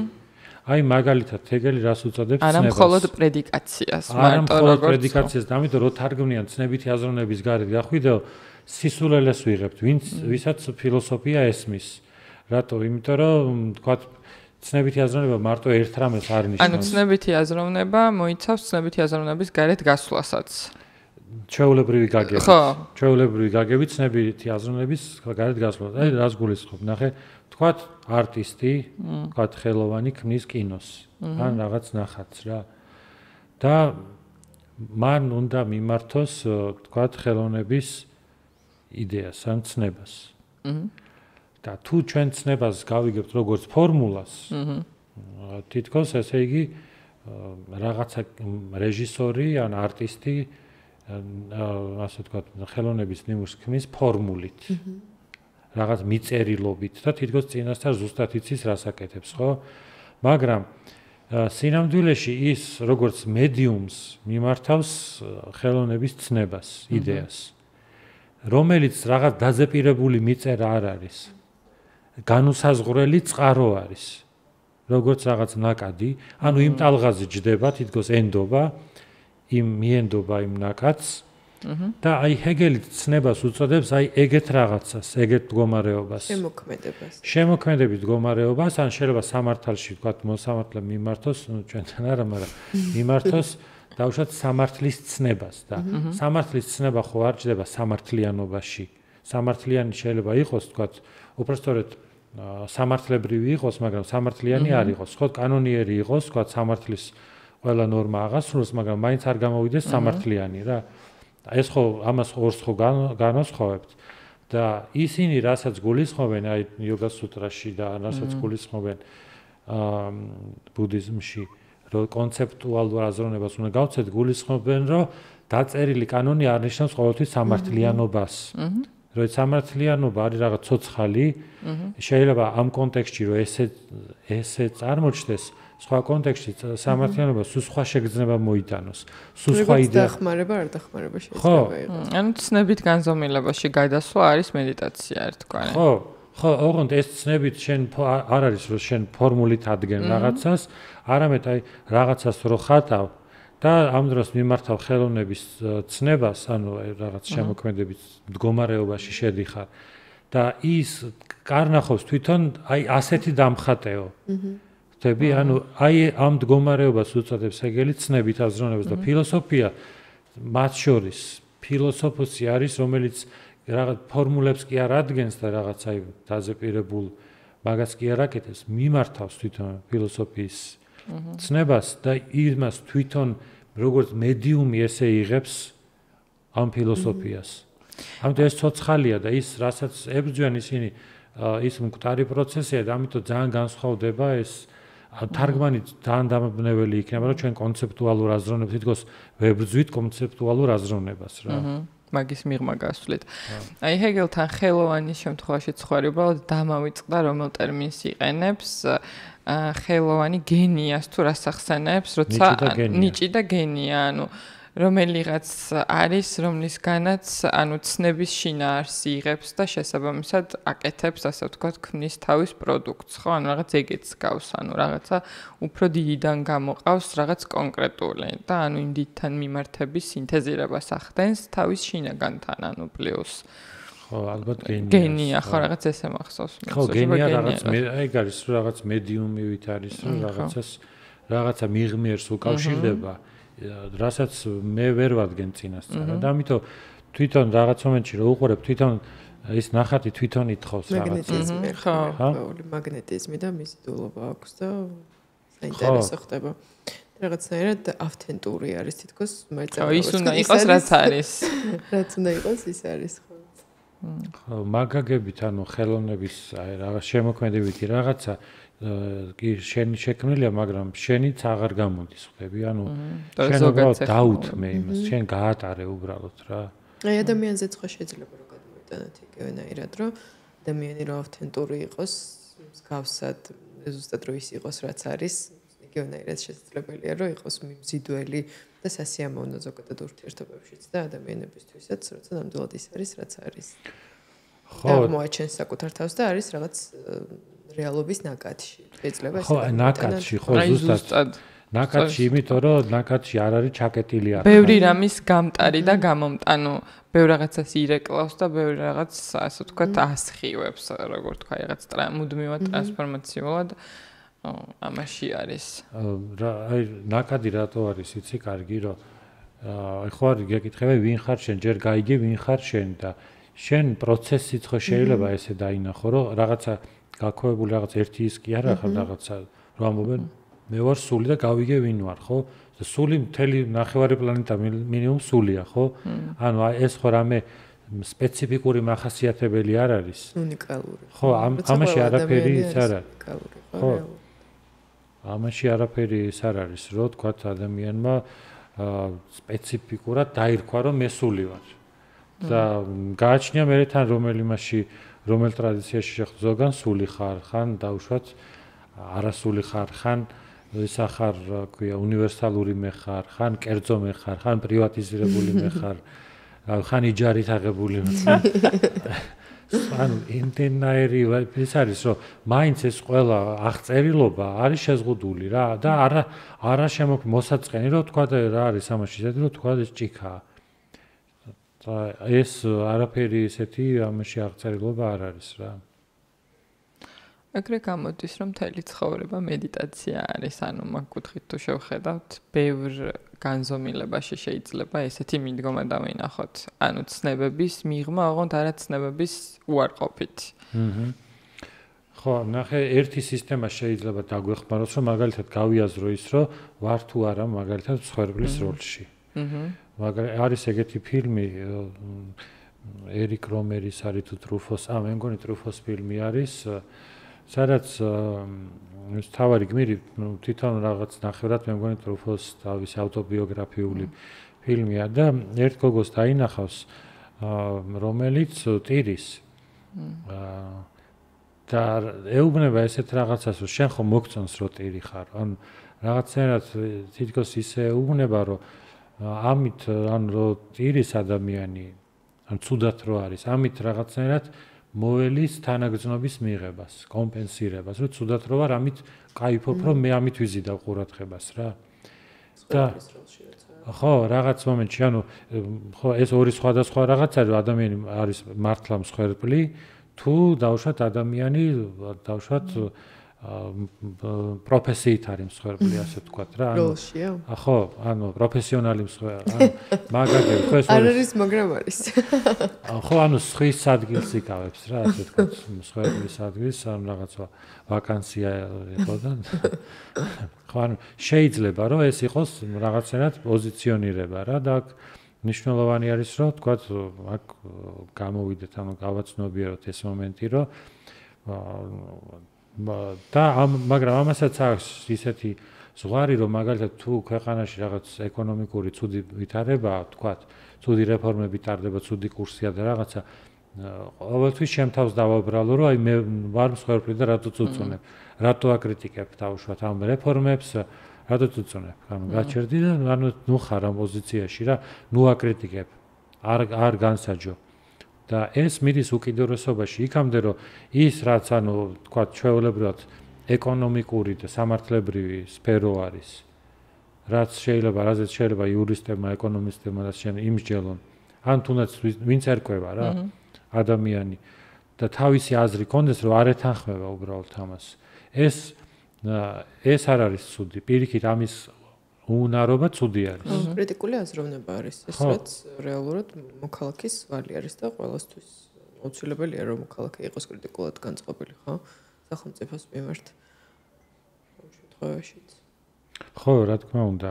აი მაგალითად ჰეგელი რას უწოდებს ცნებას? არა მხოლოდ პრედიკაციას, არა მხოლოდ პრედიკაციას, და ამიტომ რო თარგმნიან ცნებითი აზროვნების გარეთ გახვიდეო, სისულელეს ვიღებთ, ვისაც ფილოსოფია ესმის. რატო? იმიტომ რომ თქვათ ცნებითი აზროვნება მარტო ერთ რამეს არ ნიშნავს. ანუ ცნებითი აზროვნება მოიცავს ცნებითი აზროვნების გარეთ გასვლასაც. ჩვეულებრივი გაგებით. ხო. ჩვეულებრივი გაგებით ცნებითი აზროვნების გარეთ გასვლას. აი რას გულისხმობ? ნახე, თქვათ არტისტი, თქვათ ხელოვანი ქმნის კინოს. ან რაღაც ნახატს რა. და მან უნდა მიმართოს თქვათ ხელოვნების იდეას ან ცნებას. და თუ ჩვენ ცნებას გავიგებთ როგორც ფორმულას, თითქოს ესე იგი რაღაცა რეჟისორი ან არტისტი ასე ვთქვათ, ხელოვნების ნიმუშს ქმნის ფორმულით. რაღაც მიწერილობით და თითქოს წინასწარ ზუსტად იცის რას აკეთებს, ხო? მაგრამ სინამდვილეში ის როგორც მედიუმს მიმართავს ხელოვნების ცნებას, იდეას, რომელიც რაღაც დაზეპირებული მიწერა არ არის. განუსაზღვრელი წყარო არის. როგორც რაღაც ნაკადი, ანუ იმ ტალღაზე ჯდება, თითქოს ენდობა, მიენდობა იმ ნაკადს და აი ჰეგელი ცნებას უწოდებს აი ეგეთ რაღაცას, ეგეთ მდგომარეობას. შემოქმედების მდგომარეობას, ან შეიძლება სამართალში ვთქვათ, მოსამართლე მიმართოს, ну ჩვენთან არა, მაგრამ მიმართოს დავუშვათ სამართლის ცნებას და სამართლის ცნება ხო არ ჯდება სამართლიანობაში. სამართლიანი შეიძლება იყოს, ვთქვათ, უბრალოდ სამართლებრივი იყოს, მაგრამ სამართლიანი არ იყოს. ხო, კანონიერი იყოს, ვთქვათ, სამართლის ყველა ნორმა აღასრულოს, მაგრამ მაინც არ გამოვიდეს სამართლიანი რა. ეს ხო ამას ორს ხო განვასხვავებთ და ისინი რასაც გულისხმობენ აი იოგა სუტრაში და რასაც გულისხმობენ ბუდიზმში, რომ კონცეპტუალურ აზროვნებას უნდა გავცეთ, გულისხმობენ, რომ დაწერილი კანონი არ ნიშნავს ყოველთვის სამართლიანობას. რომ სამართლიანობა არის რაღაც ცოცხალი, შეიძლება ამ კონტექსტში რომ ესე წარმოჩნდეს, სხვა კონტექსტში სამართლიანობა სულ სხვა შეგრძნება მოიტანოს. სულ სხვა იდეა. დახმარება არ დახმარება შეიძლება იყოს. ანუ ცნებით განზომილებაში გადასვლა არის მედიტაცია ერთგვარი. ხო, ოღონდ ეს ცნებით შენ არ არის რომ შენ ფორმულით ადგენ რაღაცას, არამედ აი რაღაცას რო ხატავ და ამ დროს მიმართავ ხელოვნების ცნებას, ანუ რაღაც შემოქმედების მდგომარეობაში შედიხარ და ის კარნახობს თვითონ აი ასეთი დამხატეო. ხდები, ანუ აი ამ მდგომარეობას უწოდებს ჰეგელი ცნებით აზროვნებას და ფილოსოფია მათ შორის ფილოსოფოსი არის, რომელიც რაღაც ფორმულებს კი არ ადგენს და რაღაც აი დაზეპირებულ მაგას კი არ აკეთებს, მიმართავს თვითონ ფილოსოფიის ცნებას და იმას თვითონ როგორც მედიუმი ესე იღებს ამ ფილოსოფიას. ამიტომ ეს ცოცხალია და ის რასაც ებრძვიან ისინი ის მკვდარი პროცესია და ამიტომ ძალიან განსხვავდება ეს თარგმანი ძალიან დამაბნეველი იქნება, რომ ჩვენ კონცეპტუალურ აზროვნებას თითქოს ვებრძვით კონცეპტუალურ აზროვნებას რა. მაგის მიღმა გასვლით. აი ჰეგელთან ხელოვანის შემთხვევაში ცხვარი უბრალოდ დამავიწყდა რომელ ტერმინს იყენებს ხელოვანი გენიას თუ რას ახსენებს, როცა ნიჭი და გენია, ანუ რომელიღაც არის, რომლისგანაც ანუ ცნების შინაარსი იღებს და შესაბამისად აკეთებს, ასე ვთქვათ, ქმნის თავის პროდუქტს, ხო? ანუ რაღაც ეგეც გავს, ანუ რაღაცა უფრო დიდიდან გამოყავს რაღაც კონკრეტული და ანუ იმ დიდთან მიმართების სინთეზირებას ახდენს თავის შინაგანთან, ანუ პლუს. ხო, ალბათ გენია. გენია, ხო, რაღაც ესე მახსოვს. ხო, გენია რაღაც ეგ არის რაღაც მედიუმივით არის, რაღაცა მიღმიერს უკავშირდება, რასაც მე ვერ ვადგენ წინასწარ. და ამიტომ თვითონ რაღაც მომენტში რო უყურებ, თვითონ ის ნახატი თვითონ ითხოვს რაღაცას. მაგნეტიზმი და მიზიდულობა აქვს და საინტერესო ხდება. რაღაცნაირად ავთენტური არის თითქოს ხო, ის უნდა იყოს რაც არის. რაც უნდა იყოს ის არის, ხო. ხო, მაგაგებით, ანუ ხელოვნების რაღაც შემოქმედებითი რაღაცა კი შენი შექმნილია, მაგრამ შენიც აღარ გამოდის ხდები, ანუ შენ უბრალოდ დაუთმე იმას, შენ გაატარე უბრალოდ რა. აი ადამიანზეც ხო შეიძლება რომ გადმოიტანოთ იგივენაირად, რომ ადამიანი რომ ავთენტური იყოს, მსგავსად ზუსტად რო ის იყოს რაც არის, იგივენაირად შესაძლებელია რომ იყოს მიმზიდველი და სასიამოვნო ზოგადად ურთიერთობებშიც და ადამიანებისთვისაც, როცა ნამდვილად ის არის რაც არის. ხო, მოაჩენს საკუთარ თავს და არის რაღაც რეალობის ნაკადში. შეიძლება ეს ხო, ნაკადში, ხო, ზუსტად. ნაკადში, იმიტომ რომ ნაკადში არ არის ჩაკეტილი არხი. ბევრი რამის გამტარი და გამომტანო, ბევრ რაღაცას ირეკლავს და ბევრ რაღაც, ასე ვთქვათ, ასხივებს, როგორ თქვა, რაღაც მუდმივად ტრანსფორმაციულად ამაში არის. აი, ნაკადი რატო არის, იცი, კარგი, რომ ხო არის გეკითხები, ვინ ხარ შენ, ჯერ გაიგე, ვინ ხარ შენ და შენ პროცესიც ხო შეიძლება ესე დაინახო, რომ რაღაცა გაქვეყნებული რაღაც ერთი ის კი არა ხარ რაღაცა რომ ამობენ მე ვარ სული და გავიგე ვინ ვარ, ხო? და სული მთელი ნახევარი პლანეტა მინიმუმ სულია, ხო? ანუ ეს ხო რამე სპეციფიკური მახასიათებელი არ არის. უნიკალური. ხო, ამაში არაფერი ის არ არის. ხო. ამაში არაფერი ის არ არის, რომ თქვა ადამიანმა სპეციფიკურად დაირქვა, რომ მე სული ვარ. და გააჩნია მე თან რომელ ტრადიციაში შეხვდ ზოგან სული ხარ, ხან დაუშვათ არასული ხარ, ხან ისა ხარ, ქვია, უნივერსალური მე ხარ, ხან კერძო მე ხარ, ხან პრივატიზირებული მე ხარ, ხან იჯარით აღებული მე ხარ. ანუ ინტენაერი ის არის, რომ მაინც ეს ყველა აღწერილობა არის შეზღუდული რა და არა მოსაწყენი, რომ თქვა და რა არის ამაში, ისეთი რომ თქვა ეს ჭიქაა. ეს არაფერი ესეთი ამაში აღწერილობა არ არის რა. ეგრე გამოდის, რომ მთელი ცხოვრება მედიტაცია არის, ანუ მაგ კუთხით თუ შევხედავთ, ბევრ განზომილებაში შეიძლება ესეთი მიდგომა დავინახოთ, ანუ ცნებების მიღმა, ოღონდ არა ცნებების უარყოფით. ხო, ნახე, ერთი სისტემა შეიძლება დაგვეხმაროს, რომ მაგალითად გავიაზრო ის, რომ ვარ თუ არა მაგალითად მსხვერპლის როლში. არის ეგეთი ფილმი ერიკ რომერის არის თუ ტრუფოს, მე მგონი ტრუფოს ფილმი არის, სადაც თავარი გმირი თვითონ რაღაც ნახევრად მე მგონი ტრუფოს თავის ავტობიოგრაფიული ფილმია და ერთ გოგოს დაინახავს, რომელიც ტირის და ეუბნება ესეთ რაღაცას, რომ შენ ხომ მოგწონს რომ ტირი ხარ, ან რაღაცნაირად თითქოს ისე ეუბნება, რომ ამით ან რომ ტირის ადამიანი ან ცუდად რო არის, ამით რაღაცნაირად მოელის თანაგრძნობის მიღებას, კომპენსირებას, რომ ცუდად რო ვარ, ამით кайფობ, რომ მე ამით ვიზიდავ ყურადღებას რა. და ხო, რაღაც მომენტში, ანუ ხო, ეს ორი სხვადასხვა რაღაცა, რომ ადამიანი არის მართლა მსხვერპლი, თუ დავუშვათ ადამიანი, დავუშვათ პროფესიით არის მსხვერპლი, ასე ვთქვათ რა. როლშია? ხო, ანუ პროფესიონალი მსხვერპლი, ანუ მაგაგები, ხო ეს არ არის, მაგრამ არის. ხო, ანუ სხვის ადგილს იკავებს რა, ასე ვთქვათ, მსხვერპლის ადგილს, ან რაღაცა ვაკანსია იყო და ხო, ანუ შეიძლება რომ ეს იყოს რაღაცნაირად პოზიციონირება რა და მნიშვნელოვანი არის რომ ვთქვათ, აქ გამოვიდეთ, ანუ გავაცნობიეროთ ეს მომენტი, რომ და მაგრამ ამასაც აქვს ისეთი ზღვარი, რომ მაგალითად თუ ქვეყანაში რაღაც ეკონომიკური ცუდი ვითარებაა, ვთქვათ, ცუდი რეფორმები ტარდება, ცუდი კურსია და რაღაცა ყოველთვის შემთავს დავაბრალო, რომ აი მე ვარ მსხვერპლი და რატო წუწუნებ, რატო აკრიტიკებ დავუშვათ ამ რეფორმებს, რატო წუწუნებ, ანუ გაჩერდი და ანუ ნუ ხარ ამ პოზიციაში რა, ნუ აკრიტიკებ, არ განსაჯო. და ეს მიდის უკიდურესობაში იქამდე, რომ ის რაც ანუ თქვათ ჩვეულებრივად ეკონომიკური და სამართლებრივი სფერო არის, რაც შეიძლება იურისტებმა, ეკონომისტებმა და შემ იმსჯელონ, ან თუნდაც ვინც ერკვევა რა. ადამიანი და თავისი აზრი კონდეს, რომ არ ეთანხმება უბრალოდ ამას. ეს არ არის ცუდი. პირიქით ამის უნარობა ცუდი არის. კრიტიკული აზროვნება არის ეს, რაც რეალურად მოქალაქის ვალი არის და ყველასთვის აუცილებელია, რომ მოქალაქე იყოს კრიტიკულად განწყობილი, ხო? სახელმწიფოს მიმართ. ამ შემთხვევაშიც. ხო, რა თქმა უნდა,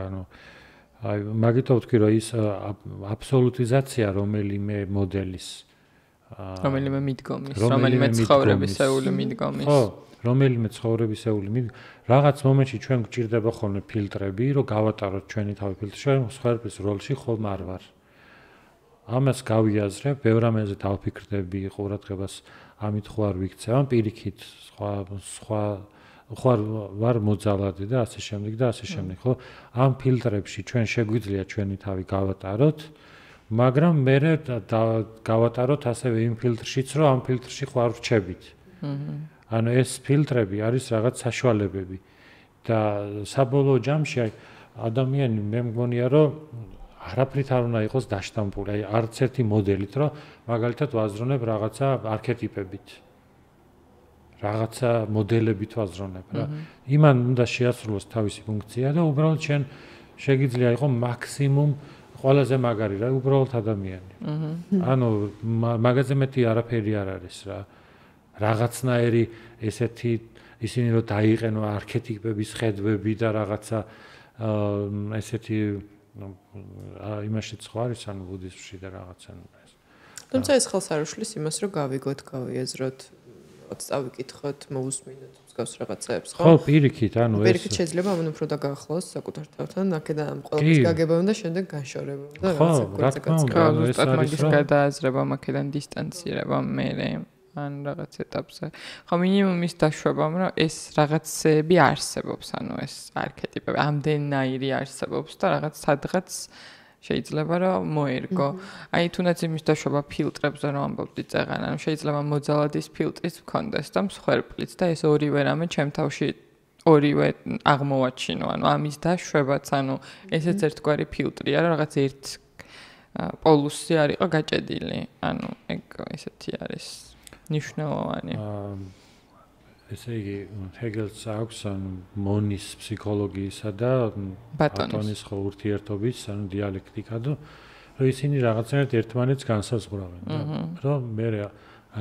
აი მაგითო ვთქვი, რომ ის აბსოლუტიზაცია რომელიმე მოდელის რომელიმე მიდგომის, რომელიმე ცხოვრებისეული მიდგომის. ხო, რომელიმე ცხოვრებისეული რაღაც მომენტში ჩვენ გვჭირდება ხოლმე ფილტრები, რომ გავატაროთ ჩვენი თავი ფილტრში, სხვაების როლში ხომ არ ვარ. ამას გავიაზრებ, ბევრ ამაზე დავფიქრდები, ყურადღებას ამით ხო არ ვიქცევ, ამ პირიქით სხვა ვარ მოძალადი და ასე შემდეგ და ასე შემდეგ, ხო? ამ ფილტრებში ჩვენ შეგვიძლია ჩვენი თავი გავატაროთ, მაგრამ მე გავატაროთ ასევე იმ ფილტრშიც, რომ ამ ფილტრში ხო არ ვრჩებით. ანუ ეს ფილტრები არის რაღაც საშუალებები და საბოლოო ჯამში ადამიანი მე მგონია რომ არაფრით არ უნდა იყოს დაშტამპული, აი არც ერთი მოდელით, რომ მაგალითად ვაზრონებ რაღაცა არქეტიპებით. რაღაცა მოდელებით ვაზრონებ რა. იმან უნდა შეასრულოს თავისი ფუნქცია და უბრალოდ ჩვენ შეგიძლია იყო მაქსიმუმ ყველაზე მაგარი რა, უბრალოდ ადამიანი. ანუ მაგაზე მეტი არაფერი არ არის რა. რაღაცნაირი ესეთი ისინი რომ დაიყენო არქეტიპების ხედვები და რაღაცა ესეთი იმაშიც ხო არის ანუ ბუდიზმში და რაღაცა ეს. თუმცა ეს ხელს არ უშლის იმას რომ გავიგოთ, გავიაზროთ, წავიკითხოთ, მოусმინოთ მსგავს რაღაცებს, ხო? ხო, პირიქით, ანუ ეს პირიქით შეიძლება ამან უფრო დაგაახლოს საკუთარ თავთან, აქედან ამ ყველაფრის გაგებამ და შემდეგ განშორებამ და რაღაცა კურსზე გაწევამ. ზუსტად მაგის გადააზრება, აქედან დისტანცირება მე ან რაღაც ეტაპზე. ხო, მინიმუმის დაშვებამ, რომ ეს რაღაცები არსებობს, ანუ ეს არქეტიპები ამდენნაირი არსებობს და რაღაც სადღაც შეიძლება რომ მოერგო. აი თუნდაც იმის დაშვება ფილტრებზე რომ ამბობდი წეღან, ანუ შეიძლება მოძალადის ფილტრიც მქონდეს და მსხვერპლიც და ეს ორივე რამე ჩემ თავში ორივე აღმოვაჩინო, ანუ ამის დაშვებაც, ანუ ესეც ერთგვარი ფილტრია, რომ რაღაც ერთ პოლუსი არ იყო გაჭედილი. ანუ ეგ ესეთი არის ნიშნულოვანი. ესე იგი ჰეგელს აქვს ანუ მონის ფსიქოლოგიისა და ბატონის ხო ურთიერთობის ანუ დიალექტიკა და რომ ისინი რაღაცნაირად ერთმანეთს განსაზღვრავენ და რომ მე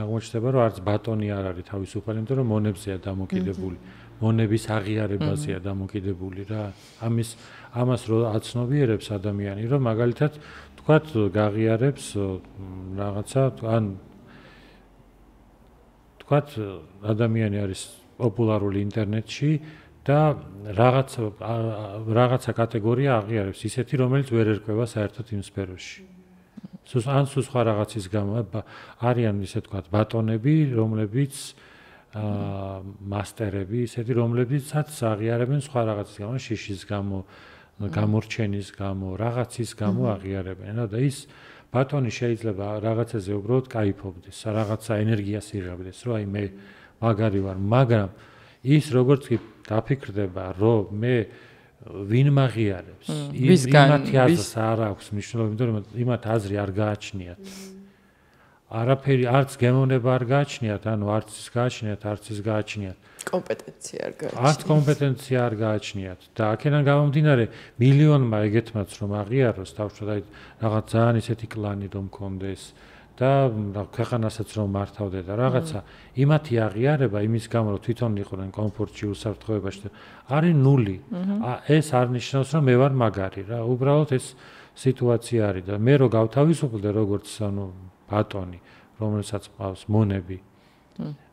აღმოჩნდება რომ არც ბატონი არ არის თავისუფალი, იმიტომ რომ მონებზეა დამოკიდებული, მონების აღიარებაზეა დამოკიდებული რა. ამას რო აცნობიერებს ადამიანი, რომ მაგალითად თქვათ გაღიარებს რაღაცა ან თქვათ ადამიანი არის პოპულარული ინტერნეტში და რაღაცა კატეგორია აღიარებს ისეთი, რომელიც ვერ ერკვევა საერთოდ იმ სფეროში. ან სხვა რაღაცის გამო არიან ისე თქვათ ბატონები, რომლებიც მასტერები, ისეთი რომლებიცაც აღიარებენ სხვა რაღაცის გამო, შიშის გამო, გამორჩენის გამო, რაღაცის გამო აღიარებენ და ის ბატონი შეიძლება რაღაცაზე უბრალოდ кайფობდეს, რაღაცა ენერგიას იღებდეს, რომ აი მე მაგარი ვარ, მაგრამ ის როგორც კი დაფიქრდება, რომ მე ვინ მაგიარებს, იმათი აზრს არ აქვს მნიშვნელობა, იმიტომ რომ იმათ აზრი არ გააჩნიათ. არაფერი არც გემოვნება არ გააჩნიათ, ანუ არც ის გააჩნიათ, არც ის გააჩნიათ. კომპეტენცია არ გააჩნიათ. არც კომპეტენცია არ გააჩნიათ და აქედან გამომდინარე მილიონმა ეგეთმაც რომ აღიაროს თავშოთ აი რაღაც ძალიან ისეთი კლანი რომ მქონდეს და ქვეყანასაც რომ მართავდე და რაღაცა იმათი აღიარება იმის გამო რომ თვითონ იყვნენ კომფორტში უსაფრთხოებაში არის ნული. ეს არ ნიშნავს რომ მე ვარ მაგარი რა, უბრალოდ ეს სიტუაცია არის და მე რო გავთავისუფლდე როგორც ანუ ბატონი, რომელსაც ყავს მონები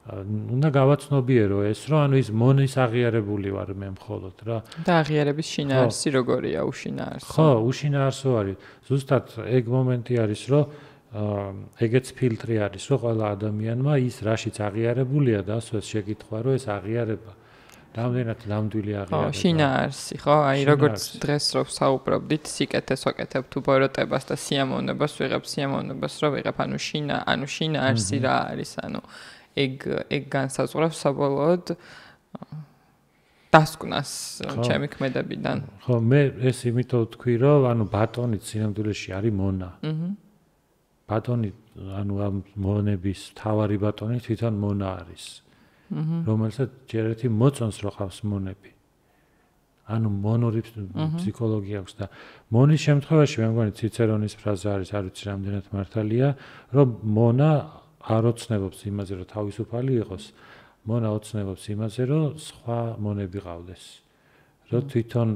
უნდა გავაცნობიერო ეს, რომ ანუ ის მონის აღიარებული ვარ მე მხოლოდ რა. და აღიარების შინაარსი როგორია უშინაარსო? ხო, უშინაარსო არის. ზუსტად ეგ მომენტი არის, რომ ეგეც ფილტრი არის, რომ ყველა ადამიანმა ის რაშიც აღიარებულია და ასეც შეკითხვა, რომ ეს აღიარება რამდენად ნამდვილი აღიარება. ხო, შინაარსი, ხო, აი როგორც დღეს რო საუბრობდით, სიკეთეს ვაკეთებ თუ ბოროტებას და სიამოვნებას ვიღებ, სიამოვნებას რო ვიღებ, ანუ შინაარსი რა არის, ანუ ეგ განსაზღვრავს საბოლოოდ დასკვნას ჩემი ქმედებიდან. ხო, მე ეს იმიტომ ვთქვი, რომ ანუ ბატონი სინამდვილეში არის მონა. ბატონი ანუ ამ მონების თავარი ბატონი თვითონ მონა არის. რომელსაც ჯერ ერთი მოწონს რო ყავს მონები. ანუ მონური ფსიქოლოგია აქვს და მონის შემთხვევაში მე მგონი ციცერონის ფრაზა არის, არ ვიცი რამდენად მართალია, რომ მონა არ ოცნებობს იმაზე, რომ თავისუფალი იყოს, მონა ოცნებობს იმაზე, რომ სხვა მონები ყავდეს. რომ თვითონ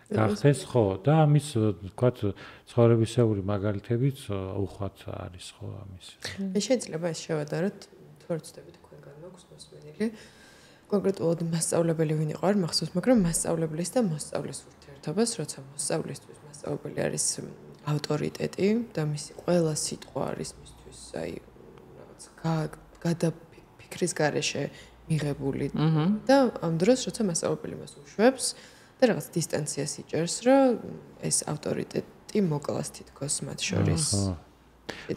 გახდეს ხო და ამის ვთქვათ ცხოვრებისეული მაგალითებიც უხვად არის ხო ამის. შეიძლება ეს შევადაროთ, თუ არ ვცდები თქვენგან მაქვს მოსმენილი. კონკრეტულად მასწავლებელი ვინ იყო არ მახსოვს, მაგრამ მასწავლებლის და მოსწავლის ურთიერთობას, როცა მოსწავლისთვის მასწავლებელი არის ავტორიტეტი და მისი ყველა სიტყვა არის მისთვის აი რაღაც გადაფიქრის გარეშე მიღებული და ამ დროს როცა მასწავლებელი მას უშვებს და რაღაც დისტანციას იჭერს, რომ ეს ავტორიტეტი მოკლას თითქოს მათ შორის.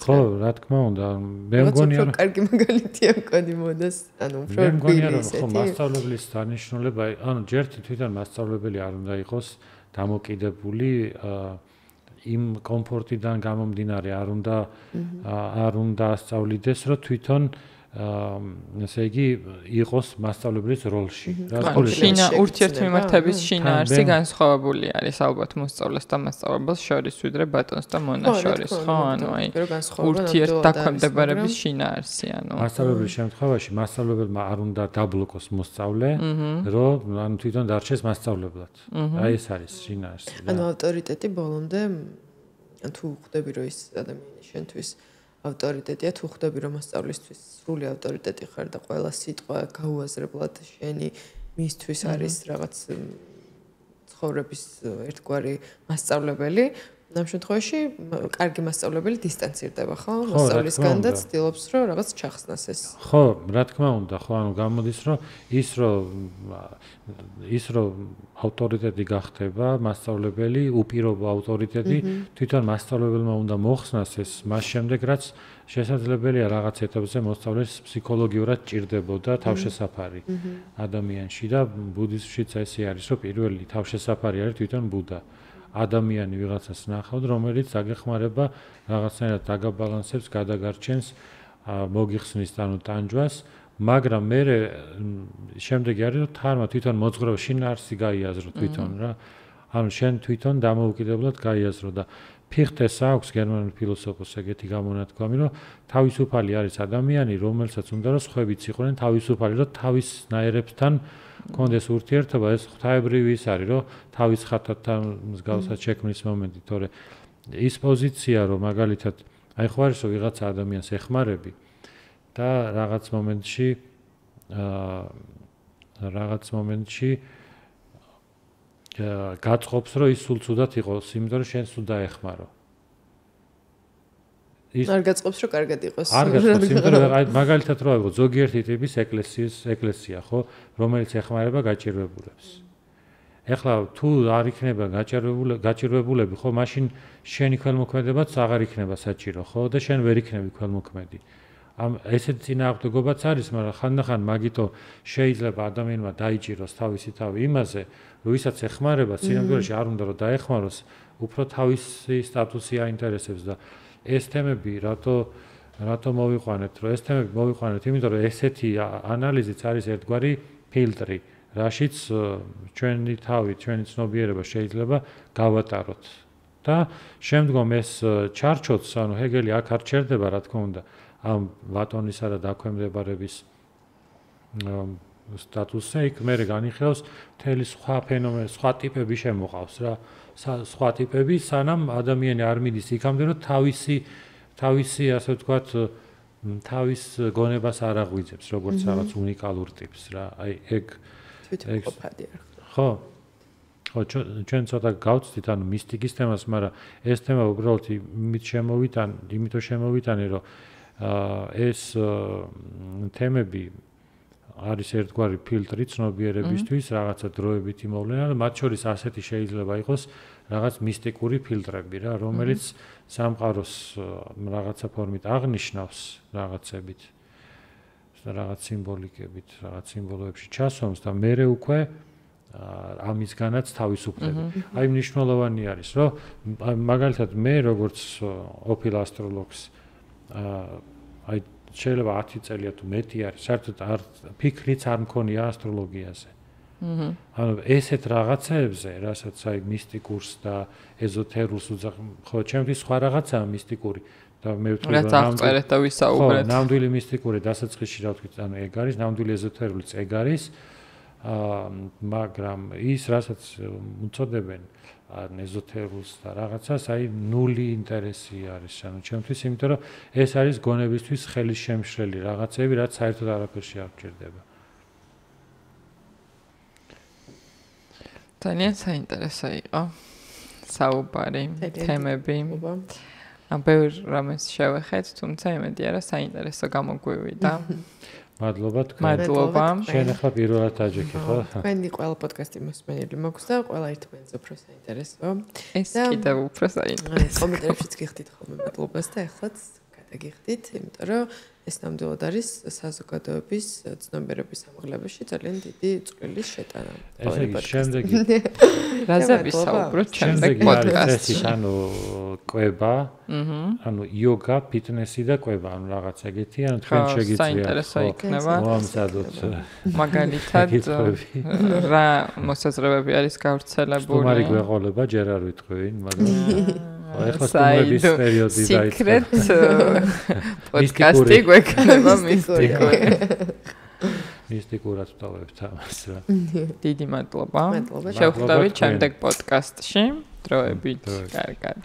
ხო, რა თქმა უნდა, მე მგონი რომ კარგი მაგალითია მქონი მოდას, ანუ უფრო მგონი რომ ხო მასწავლებლის დანიშნულება, ანუ ჯერ თვითონ მასწავლებელი არ უნდა იყოს დამოკიდებული იმ კომფორტიდან გამომდინარე, არ უნდა ასწავლიდეს, რომ თვითონ ესე იგი იყოს მასწავლებლის როლში. ურთიერთმიმართების შინაარსი განსხვავებული არის ალბათ მოსწავლეს და მასწავლებელს შორის, ვიდრე ბატონს და მონას შორის, ხო? ანუ აი ურთიერთდაქვემდებარების შინაარსი, ანუ მასწავლებლის შემთხვევაში მასწავლებელმა არ უნდა დაბლოკოს მოსწავლე, რომ ანუ თვითონ დარჩეს მასწავლებლად. აი ეს არის შინაარსი. ანუ ავტორიტეტი ბოლომდე თუ ხვდები რომ ის ადამიანი შენთვის ავტორიტეტია, თუ ხვდები რომ მასწავლისთვის სრული ავტორიტეტი ხარ და ყველა სიტყვა გაუაზრებლად შენი მისთვის არის რაღაც ცხოვრების ერთგვარი მასწავლებელი, ამ შემთხვევაში კარგი მასწავლებელი დისტანცირდება, ხო? მასწავლისგან და ცდილობს რომ რაღაც ჩახსნას ეს. ხო, რა თქმა უნდა, ხო, ანუ გამოდის რომ ის რომ ავტორიტეტი გახდება მასწავლებელი, უპირობო ავტორიტეტი, თვითონ მასწავლებელმა უნდა მოხსნას ეს მას შემდეგ, რაც შესაძლებელია რაღაც ეტაპზე მოსწავლეს ფსიქოლოგიურად ჭირდებოდა თავშესაფარი ადამიანში და ბუდიზმშიც ესე არის, რომ პირველი თავშესაფარი არის თვითონ ბუდა. ადამიანი ვიღაცას ნახავთ, რომელიც აგეხმარება რაღაცნაირად დაგაბალანსებს, გადაგარჩენს, მოგიხსნის ანუ ტანჯვას, მაგრამ მე შემდეგი არის რომ თარმა თვითონ მოძღვრება შინაარსი გაიაზრო თვითონ რა. ანუ შენ თვითონ დამოუკიდებლად გაიაზრო და ფიხტეს აქვს გერმანული ფილოსოფოს ეგეთი გამონათქვამი, რომ თავისუფალი არის ადამიანი, რომელსაც უნდა რომ სხვებიც იყვნენ თავისუფალი, რომ თავისნაირებთან კონდეს ურთიერთობა, ეს ღვთაებრივი ის არის, რომ თავის ხათათთან მსგავსად შექმნის მომენტი, თორე ის პოზიცია, რომ მაგალითად აი ხო არის რომ ვიღაცა ადამიანს ეხმარები და რაღაც მომენტში გაწყობს, რომ ის სულ ცუდად იყოს, იმიტომ რომ შენ სულ დაეხმარო. არ გაწყობს, რომ კარგად იყოს. არ გაწყობს, იმიტომ რომ აი მაგალითად რო აიღო ზოგიერთი ტიპის ეკლესია, ხო, რომელიც ეხმარება გაჭირვებულებს. ეხლა თუ არ იქნება გაჭირვებულები, ხო, მაშინ შენი ქველმოქმედებაც აღარ იქნება საჭირო, ხო, და შენ ვერ იქნები ქველმოქმედი. ესეთი წინააღმდეგობაც არის, მაგრამ ხანდახან მაგითო შეიძლება ადამიანმა დაიჭიროს თავისი თავი იმაზე, რომ ვისაც ეხმარება, სინამდვილეში არ უნდა რომ დაეხმაროს, უფრო თავისი სტატუსი აინტერესებს და ეს თემები რატო მოვიყვანეთ, რომ ეს თემები მოვიყვანეთ, იმიტომ რომ ესეთი ანალიზიც არის ერთგვარი ფილტრი, რაშიც ჩვენი თავი, ჩვენი ცნობიერება შეიძლება გავატაროთ. და შემდგომ ეს ჩარჩოც, ანუ ჰეგელი აქ არ ჩერდება, რა თქმა უნდა, ამ ბატონისა და დაქვემდებარების სტატუსზე, იქ მე განიხილავს მთელი სხვა ფენომენი, სხვა ტიპები შემოყავს რა. სხვა ტიპები, სანამ ადამიანი არ მიდის იქამდე, რომ თავისი ასე ვთქვათ, თავის გონებას არ აღვიძებს, როგორც რაღაც უნიკალურ ტიპს რა. აი ეგ თვითმყოფადი არ ხო. ხო, ჩვენ ცოტა გავწვით ანუ მისტიკის თემას, მაგრამ ეს თემა უბრალოდ იმიტომ შემოვიტანე, რომ ეს თემები არის ერთგვარი ფილტრი ცნობიერებისთვის, რაღაცა დროებითი მოვლენა და მათ შორის ასეთი შეიძლება იყოს რაღაც მისტიკური ფილტრები რა, რომელიც სამყაროს რაღაცა ფორმით აღნიშნავს რაღაცებით, რაღაც სიმბოლიკებით, რაღაც სიმბოლოებში ჩასვამს და მერე უკვე ამისგანაც თავისუფლება. აი მნიშვნელოვანი არის, რომ მაგალითად მე როგორც ოფილ ასტროლოგს აი შეიძლება 10 წელია თუ მეტი არის, საერთოდ არ ფიქრიც არ მქონია ასტროლოგიაზე. ანუ ესეთ რაღაცებზე, რასაც აი მისტიკურს და ეზოთერულს უძახ, ხო, ჩემთვის სხვა რაღაცაა მისტიკური და მე ვთქვი რომ აღწერეთ და ვისაუბრეთ. ხო, ნამდვილი მისტიკური დასაწყისში რა ვთქვით, ანუ ეგ არის, ნამდვილი ეზოთერულიც ეგ არის. მაგრამ ის რასაც უწოდებენ ეზოთერულს და რაღაცას, აი ნული ინტერესი არის, ანუ ჩემთვის, იმიტომ რომ ეს არის გონებისთვის ხელის შემშლელი რაღაცები, რაც საერთოდ არაფერში არ გჭირდება. ძალიან საინტერესო იყო საუბარი, თემები. ბევრ რამეს შევეხეთ, თუმცა იმედია რომ საინტერესო გამოგვივიდა. მადლობა თქვენ. მადლობა. შენ ახლა პირველად აჯექი ხო? თქვენი ყველა პოდკასტი მოსმენელი მოგვს და ყველა ერთმანეთს უფრო საინტერესო. ეს კიდევ უფრო საინტერესო. კომენტარებშიც გიხდით ხოლმე მადლობას და ახლაც გადაგიხდით, იმიტომ რომ ეს ნამდვილად არის საზოგადოების ცნობიერების ამაღლებაში ძალიან დიდი წვლილის შეტანა. ესე იგი, შემდეგი რაზე ვისაუბროთ შემდეგ პოდკასტში? ანუ კვება, ანუ იოგა, ფიტნესი და კვება, ანუ რაღაც ეგეთი, ანუ თქვენ შეგიძლიათ. საინტერესო იქნება. მოამზადოთ. მაგალითად რა მოსაზრებები არის გავრცელებული? სტუმარი გვეყოლება, ჯერ არ ვიტყვი, მაგრამ ეხლა სტუმრების პერიოდი დაიწყო. Secret პოდკასტი გვექნება მისტიკური. მისტიკურად ვტოვებთ ამას რა. დიდი მადლობა. შევხვდებით შემდეგ პოდკასტში. დროებით. კარგად.